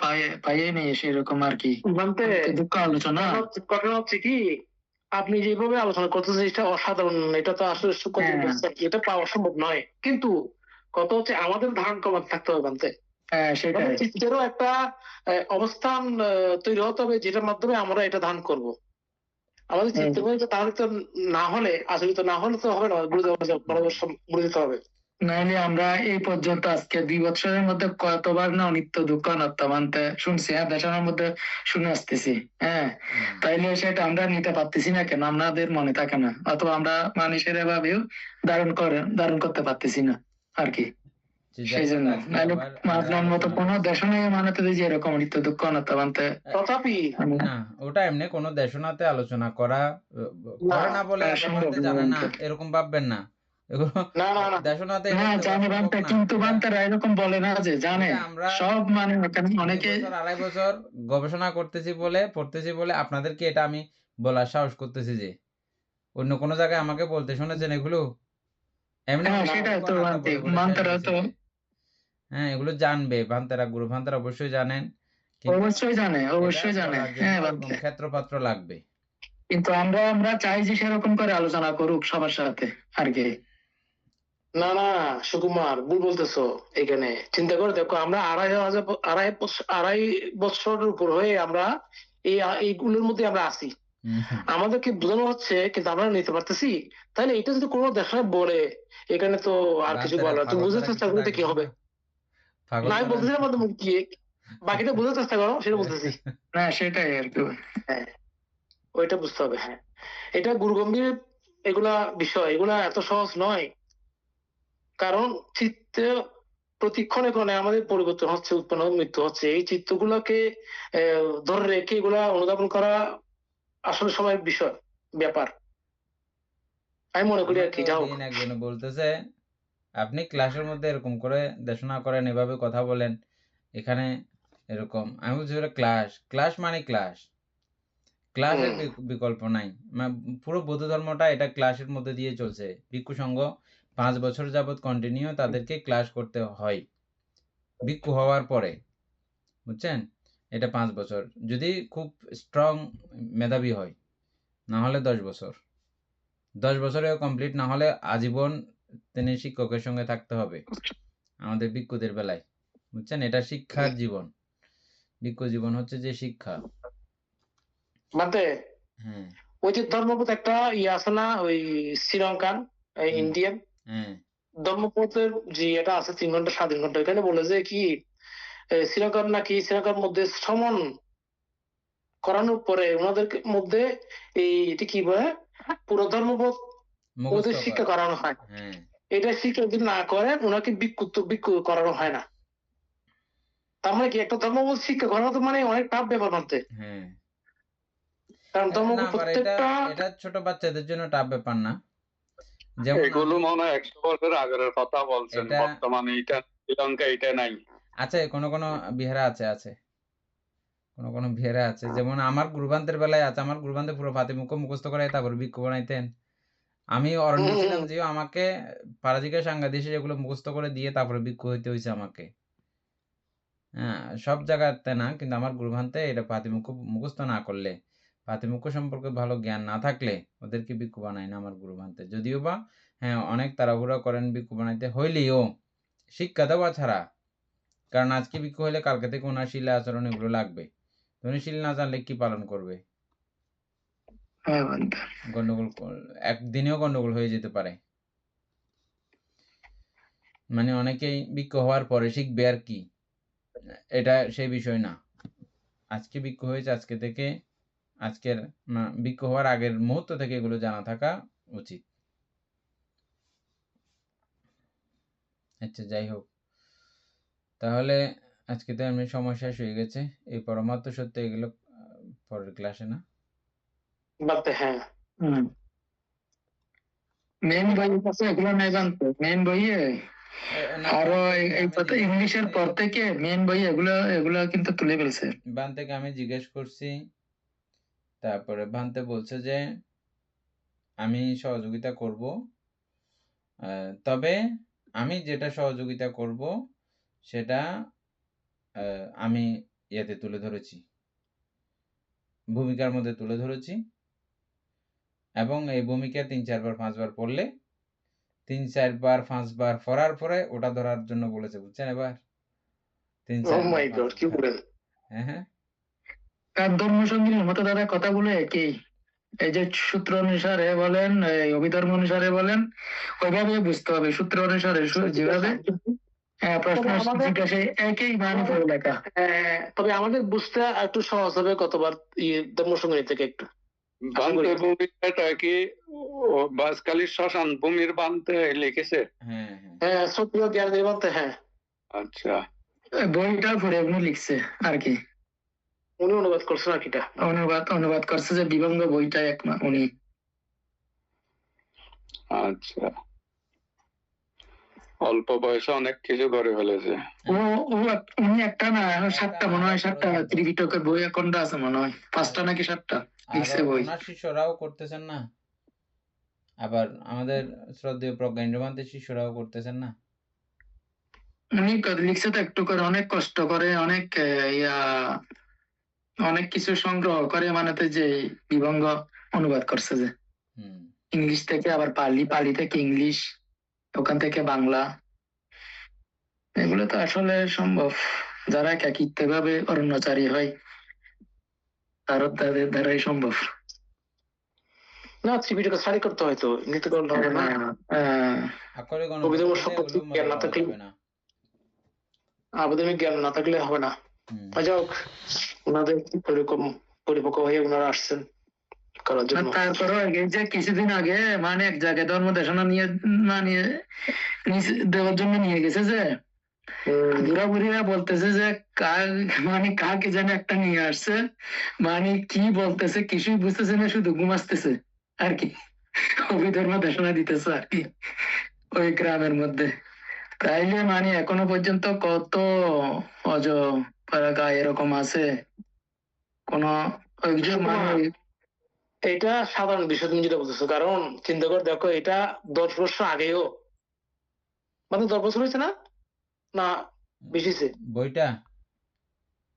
পাইয়ে নেই সেরকম আর কি, বলতে দুঃখ আলোচনা। ঘটনা হচ্ছে কি, আপনি যেভাবে আলোচনা করতেছেন এটা অসাধারণ, এটা তো আসলে এটা পাওয়া সম্ভব নয়, কিন্তু কত হচ্ছে আমাদের ধারণ ক্ষমতা থাকতে হবে বলতে। চিত্তেরও একটা অবস্থান তৈরি হতে হবে, যেটার মাধ্যমে আমরা এটা ধারণ করব। আমাদের চিত্তের মধ্যে তাহলে তো না হলে, আসলে তো না হলে তো হবে না, বুঝে দিতে হবে। নাইলে আমরা এই পর্যন্ত আজকে 2 বছরের মধ্যে কতবার না নিত্য দুঃখ অনাত্মা মানতে শুনছি, হ্যাঁ, দেশের মধ্যে শুনে আসতেছি, হ্যাঁ। তাইলে সেটা আমরা নিতে পারতেছি না কেন? আমাদের মনে থাকে না, অথবা আমরা মানুষের এভাবেও ধারণ করতে পারতেছি না আর কি। সেই জন্য নাইলে আপনার মতো কোনো দেশ নেই মানাতে যে এরকম নিত্য দুঃখ অনাত্মা মানতে। তথাপি না, ওটা এমনি কোনো দেশনাতে আলোচনা করা করে না বলে আবার সম্ভব বানতে না জানে না, বানতে। এরকম ভাববেন না। এগুলো না না না দেশনাতে না এটা জানে সম্ভব বানতে, না। কিন্তু এটা বান্তারা এরকম বলে না যে জানে এটা আমরা সব, মানে এখানে 2 অনেকে বছর 2.5 বছর গবেষণা করতেছি বলে পড়তেছি বলে আপনাদেরকে এটা আমি বলার সাহস করতেছি যে অন্য কোনো জায়গায় আমাকে বলতে শুনেছেন এগুলো? এমনি হ্যাঁ নিত্য সেটাই দুঃখ তো অনাত্মা বান্তে বলে বলে শেষ বান্তারা হয়েছে তো যে। হ্যাঁ, এগুলো জানবে ভান্তারা, গুরু ভান্তারা অবশ্যই জানেন, কিন্তু অবশ্যই জানে, এটা অবশ্যই জানে, বলার জন্য হ্যাঁ এবং বান্তে। ক্ষেত্রপাত্র লাগবে। কিন্তু আমরা চাই যে সেরকম করে আলোচনা করুক সবার সাথে আর কি। না না সুকুমার, ভুল বলতেছো। এখানে চিন্তা করে দেখো, আমরা 2.5 বছরের উপর হয়ে আমরা এইগুলোর মধ্যে আমরা আছি। আমাদেরকে বোঝানো হচ্ছে, কিন্তু আমরা নিতে পারতেছি। তাহলে এটা যদি কোনো দেখা বলে, এখানে তো আর কিছু বান্তারা বলার, তুমি পাগল বোঝার তারা চেষ্টা কিছু করতে কি রাখবেন হবে? না, পাগল না, আমি তারা বলতেছিলাম আমাদের মুখ কি, বাকিটা বোঝার চেষ্টা করো, সেটা বলতেছি। না সেটাই আর কি। হ্যাঁ, ওইটা বুঝতে হবে। হ্যাঁ, এটা গুরুগম্ভীর এগুলা বিষয়, এগুলা এত সহজ নয়। কারণ চিত্তে প্রতিক্ষণে ক্ষণে আমাদের পরিবর্তন হচ্ছে, উৎপন্ন মৃত্যু হচ্ছে। এই চিত্তগুলোকে ধরে রেখে এগুলা অনুধাবন করা আসলে সময়ের বিষয়, ব্যাপার আমি মনে করি আর আমাকে কি। যাও, ওদিন একজনে বলতেছে আপনি ক্লাসের মধ্যে এরকম করে দেশনা করেন, এভাবে কথা বলেন, এখানে এরকম। আমি বলছি ক্লাস, ক্লাস মানে ক্লাস, ক্লাসের বিকল্প নাই। পুরো বৌদ্ধ ধর্মটা এটা ক্লাসের মধ্যে দিয়ে চলছে। ভিক্ষু সংঘ 5 বছর যাবৎ কন্টিনিউ তাদেরকে ক্লাস করতে হয় ভিক্ষু হওয়ার পরে, বুঝছেন? এটা 5 বছর, যদি খুব স্ট্রং মেধাবী হয়, না হলে 10 বছর। 10 বছরেও কমপ্লিট না হলে আজীবন তিনি শিক্ষকের সঙ্গে থাকতে হবে আমাদের ভিক্ষুদের বেলায়, বুঝছেন? এটা শিক্ষার জীবন। ভিক্ষু জীবন হচ্ছে যে শিক্ষা। মানতে হ্যাঁ ওই যে ধর্মপথ একটা আছে না, ওই শ্রীলঙ্কান ইন্ডিয়ান হ্যাঁ ধর্মপথের যে এটা আছে 3 ঘন্টা স্বাধীন ঘন্টা, এখানে বলে যে কি শ্রীলঙ্কার নাকি শ্রীলঙ্কার মধ্যে শ্রমণ করানোর পরে ওনাদের মধ্যে এটি কি বলে, পুরো ধর্মপথ ওদের মুখস্থ শিক্ষা করানো হয়। হ্যাঁ এটা শিক্ষা যদি না করেন ওনাকে ভিক্ষু করানো হয় না। তার মানে কি, একটা ধর্মপথ শিক্ষা করানো তো মানে অনেক টাফ ব্যাপার মানতে। হ্যাঁ কারণ না ধর্মপথ আবার এটা প্রত্যেকটা এটা ছোট বাচ্চাদের জন্য টাফ ব্যাপার না। যেমন এগুলো মনে হয় 100 বছর আগের কথা বলছেন, এটা বর্তমানে এটা শ্রীলঙ্কা এটা নাই। আছে, কোনো কোনো বিহারে আছে কোনো কোনো বিহারে আছে। যেমন আমার গুরুবান্তের বেলায় আছে, আমার গুরুবান্তে পুরো ফাতিমুখ মুখস্থ করে তারপর ভিক্ষু বানাইতেন। আমি অরণ্য ছিলাম যে আমাকে পারাজিকা সাংঘাতিসে যেগুলো মুখস্থ করে দিয়ে তারপরে ভিক্ষু হইতে হয়েছে আমাকে। হ্যাঁ, সব জায়গাতে না, কিন্তু আমার গুরুভান্তে এটা পাতিমুখ মুখস্থ না করলে, পাতিমুখ সম্পর্কে ভালো জ্ঞান না থাকলে ওদেরকে ভিক্ষু বানায় না আমার গুরুভান্তে। যদিও বা হ্যাঁ অনেক তাড়াহুড়া করেন ভিক্ষু বানাইতে হইলেও শিক্ষা দেওয়া ছাড়া, কারণ আজকে ভিক্ষু হইলে কালকে থেকে ওনার শিলা আচরণ এগুলো লাগবে, উনি শিল না জানলে কি পালন করবে? গন্ডগোল, একদিনেও গন্ডগোল হয়ে যেতে পারে। মানে অনেকেই ভিক্ষু হওয়ার পরে শিখবে আর কি, এটা সেই বিষয় না। আজকে ভিক্ষু হয়েছে, আজকে থেকে আজকের ভিক্ষু হওয়ার আগের মুহূর্ত থেকে এগুলো জানা থাকা উচিত। আচ্ছা যাই হোক, তাহলে আজকে তো এমনি সময় শেষ হয়ে গেছে। এই পরমার্থ সত্য এগুলো পরের ক্লাসে না বাদে। হ্যাঁ, মেন বই আছে এগুলো নাই জানতো, মেন বইয়ে আরো এই ইংলিশের পর থেকে মেন বই এগুলো কিন্তু তুলে ফেলছে। বান থেকে আমি জিজ্ঞেস করছি, তারপরে ভান্তে বলছে যে আমি সহযোগিতা করব, তবে আমি যেটা সহযোগিতা করব সেটা আমি ইয়েতে তুলে ধরেছি, ভূমিকার মধ্যে তুলে ধরেছি, এবং এই ভূমিকা 3-4 বার 5 বার পড়লে 3-4 বার 5 বার পড়ার পরে ওটা ধরার জন্য বলেছে, বুঝছেন? এবার 3-4 বার 5 বার। হ্যাঁ তার ধর্মসঙ্গীর মতো দাদা কথাগুলো একই। এই যে সূত্র অনুসারে বলেন, এই অভিধর্ম অনুসারে বলেন, ওইভাবে বুঝতে হবে। সূত্র অনুসারে যেভাবে প্রশ্ন তবে আমাদের জিজ্ঞাসা একই মানে পুরো লেখা। তবে আমাদের বুঝতে একটু সহজ হবে কতবার ধর্মসংহিতা থেকে একটু বান্তে ভূমিটা কি বাসকালীর শ্মশান ভূমির বান্তে লিখেছে? হ্যাঁ হ্যাঁ হ্যাঁ সক্রিয় জ্ঞান নির্মান্তে, হ্যাঁ আচ্ছা, বইটা পড়ে উনি লিখছে আর কি, উনি অনুবাদ করছেন আর কিটা। অনুবাদ করছে যে বিভঙ্গ বইটা উনি। আচ্ছা, অল্প বয়সে অনেক কিছু করে ফেলেছে। উনি একটা না, 7টা মনে হয়, 7টা ত্রিপিটকের বই কোনটা আছে মনে হয়, 5টা নাকি 7টা লিখছে বই। ওনার শিষ্যরাও করতেছেন না, আবার আমাদের শ্রদ্ধেয় প্রজ্ঞাইন্দ্রমান্তের শিষ্যরাও করতেছেন না। উনি লিখছে তো একটু করে, অনেক কষ্ট করে, অনেক অনেক কিছু সংগ্রহ করে, মানেতে যে বিভঙ্গ অনুবাদ করছে, যে ইংলিশ থেকে আবার পালি থেকে ইংলিশ, ওখান থেকে বাংলা। এগুলো তো আসলে সম্ভব যারা একাকিত্ব ভাবে অরণ্যচারী হয়, তাদের দ্বারাই সম্ভব। না ত্রিপিটক স্টাডি করতে হয়তো, এমনিতে করলে হবে না। অভিধর্ম সম্পর্কে জ্ঞান না থাকলে, আবেদনিক জ্ঞান না থাকলে হবে না। যাই হোক, ওনাদের ওইরকম পরিপক্ক হয়ে ওনারা আসছেন করার জন্য। তারপরে যে কিছুদিন আগে মানে এক জায়গায় ধর্ম দেশনা নিয়ে দেওয়ার জন্য নিয়ে গেছে, যে বুড়াবুড়িরা বলতেছে যে মানে কাকে যেন একটা নিয়ে আসছে, মানে কি বলতেছে কিছুই বুঝতেছে না, শুধু ঘুমাসতেছে আর কি, অভিধর্ম দেশনা দিতেছে আর কি ওই গ্রামের মধ্যে। তাইলে মানে এখনো পর্যন্ত কত অজপাড়া এরকম আছে, কোন মানে এটা সাধারণ বিষয় তুমি যেটা বলতেছো, কারণ চিন্তা করে দেখো, এটা 10 বছর আগেও, মানে 10 বছর হয়েছে না, না বেশি বইটা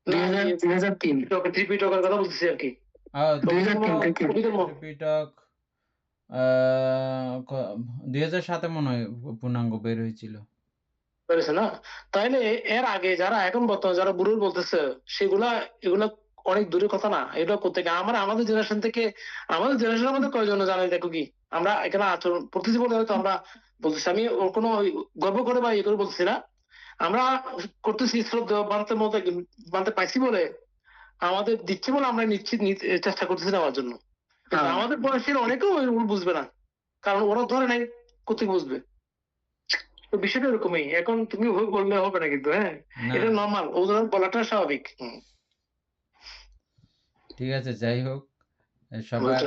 2003 ত্রিপিটকের কথা বলতেছি আর কি। 2007 মনে হয় পূর্ণাঙ্গ বের হয়েছিল না। তাইলে এর আগে যারা এখন বর্তমানে যারা বুড়ো বলতেছে, এগুলা অনেক দূরের কথা না। এটা করতে আমাদের জেনারেশন থেকে, আমাদের জেনারেশনের মধ্যে কয়জন জানে? দেখো কি আমরা এখানে আচরণ প্রতিটি বলে হয়তো আমরা বলতেছি, আমি ওর কোনো গর্ব করে বা ইয়ে করে বলতেছি না, আমরা করতেছি শ্রদ্ধা মানতে পাইছি বলে, আমাদের দিচ্ছে বলে আমরা নিশ্চিত চেষ্টা করতেছি নেওয়ার জন্য। আমাদের বয়সের অনেকেও বুঝবে না, কারণ ওরা ধরে নাই, কোথায় বুঝবে। তো বিষয়টা এরকমই। এখন তুমি বললে হবে না কিন্তু, হ্যাঁ এটা নর্মাল, ওদের বলাটা স্বাভাবিক। ঠিক আছে, যাই হোক, সবার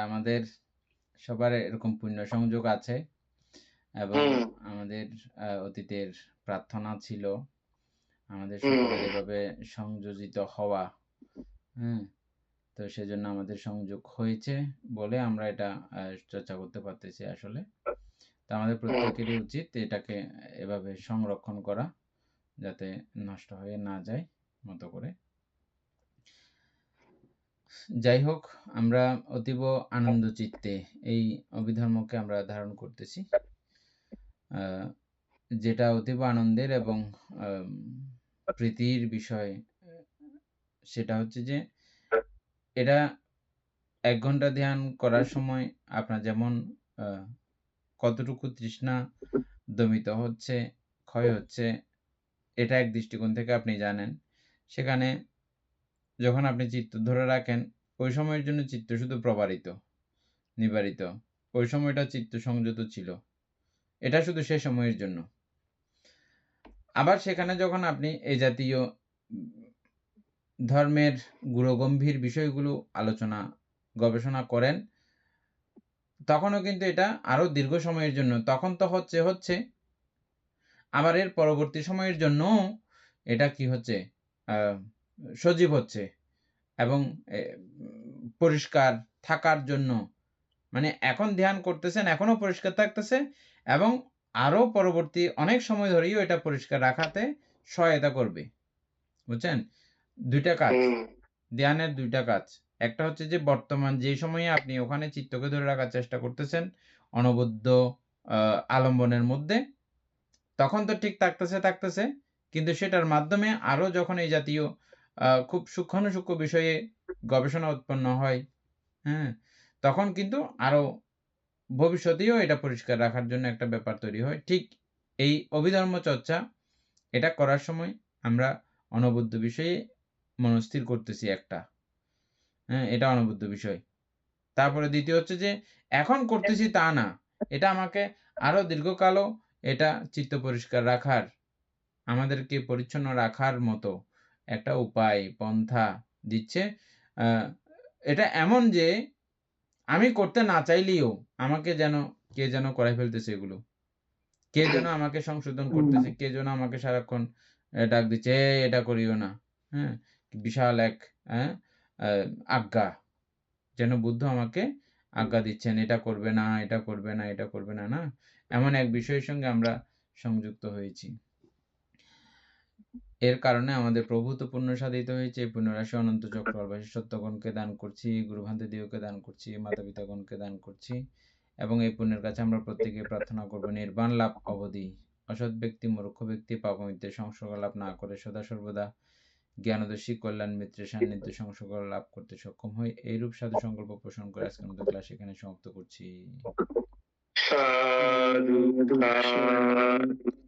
আমাদের সবার এরকম পুণ্য সংযোগ আছে, এবং আমাদের অতীতের প্রার্থনা ছিল আমাদের সকলের এভাবে সংযোজিত হওয়া। তো সেজন্য আমাদের সংযোগ হয়েছে বলে আমরা এটা চর্চা করতে পারতেছি আসলে। তো আমাদের প্রত্যেকেরই উচিত এটাকে এভাবে সংরক্ষণ করা, যাতে নষ্ট হয়ে না যায় মতো করে। যাই হোক, আমরা অতীব আনন্দ চিত্তে এই অভিধর্মকে আমরা ধারণ করতেছি, যেটা অতীব আনন্দের এবং প্রীতির বিষয়। সেটা হচ্ছে যে এটা 1 ঘন্টা ধ্যান করার সময় আপনার যেমন কতটুকু তৃষ্ণা দমিত হচ্ছে, ক্ষয় হচ্ছে, এটা এক দৃষ্টিকোণ থেকে আপনি জানেন। সেখানে যখন আপনি চিত্ত ধরে রাখেন, ওই সময়ের জন্য চিত্ত শুধু প্রবাহিত, নিবারিত, ওই সময়টা চিত্ত সংযত ছিল, এটা শুধু সে সময়ের জন্য। আবার সেখানে যখন আপনি এই জাতীয় ধর্মের গুরুগম্ভীর বিষয়গুলো আলোচনা গবেষণা করেন, তখনও কিন্তু এটা আরো দীর্ঘ সময়ের জন্য, তখন তো হচ্ছে আবার এর পরবর্তী সময়ের জন্য এটা কি হচ্ছে, সজীব হচ্ছে এবং পরিষ্কার থাকার জন্য, মানে এখন ধ্যান করতেছেন এখনো পরিষ্কার থাকতেছে, এবং আরো পরবর্তী অনেক সময় ধরেও এটা পরিষ্কার রাখাতে সহায়তা করবে। বুঝছেন? 2টা কাজ, ধ্যানের 2টা কাজ। একটা হচ্ছে যে বর্তমান যে সময়ে আপনি ওখানে চিত্তকে ধরে রাখার চেষ্টা করতেছেন অনবদ্য আলম্বনের মধ্যে, তখন তো ঠিক থাকতেছে, কিন্তু সেটার মাধ্যমে আরো যখন এই জাতীয় খুব সূক্ষ্ম বিষয়ে গবেষণা উৎপন্ন হয়, তখন কিন্তু আরো ভবিষ্যতেও এটা পরিষ্কার রাখার জন্য একটা ব্যাপার তৈরি হয়। ঠিক এই অভিধর্ম চর্চা এটা করার সময় আমরা অনবদ্য বিষয়ে মনস্থির করতেছি একটা, হ্যাঁ, এটা অনবদ্য বিষয়। তারপরে দ্বিতীয় হচ্ছে যে এখন করতেছি তা না, এটা আমাকে আরো দীর্ঘকালও এটা চিত্ত পরিষ্কার রাখার, আমাদেরকে পরিচ্ছন্ন রাখার মতো একটা উপায় পন্থা দিচ্ছে। এটা এমন যে আমি করতে না চাইলেও আমাকে যেন কে যেন করাই ফেলতেছে এগুলো, কে যেন আমাকে সংশোধন করতেছে, কে যেন আমাকে সারাক্ষণ ডাক দিচ্ছে, এটা করিও না, হ্যাঁ, বিশাল এক আজ্ঞা, যেন বুদ্ধ আমাকে আজ্ঞা দিচ্ছেন, এটা করবে না, এটা করবে না, এটা করবে না, না, এমন এক বিষয়ের সঙ্গে আমরা সংযুক্ত হয়েছি। এর কারণে আমাদের প্রভূত পুণ্য সাধিত হয়েছে। এই পুণ্যরাশি অনন্ত চক্রবাসী সত্যগণকে দান করছি, গুরুভান্তেদিওকে দান করছি, মাতা পিতাগণকে দান করছি, এবং এই পুণ্যের কাছে আমরা প্রত্যেকে প্রার্থনা করব নির্বাণ লাভ অবধি অসৎ ব্যক্তি, মূর্খ ব্যক্তি পাপমিত্রের সংসর্গ লাভ না করে সদা সর্বদা জ্ঞানদর্শী কল্যাণ মিত্রের সান্নিধ্য সংসর্গ লাভ করতে সক্ষম হয়। এইরূপ সাধু সংকল্প পোষণ করে আজকের মতো ক্লাস এখানে সমাপ্ত করছি। সাধু সাধু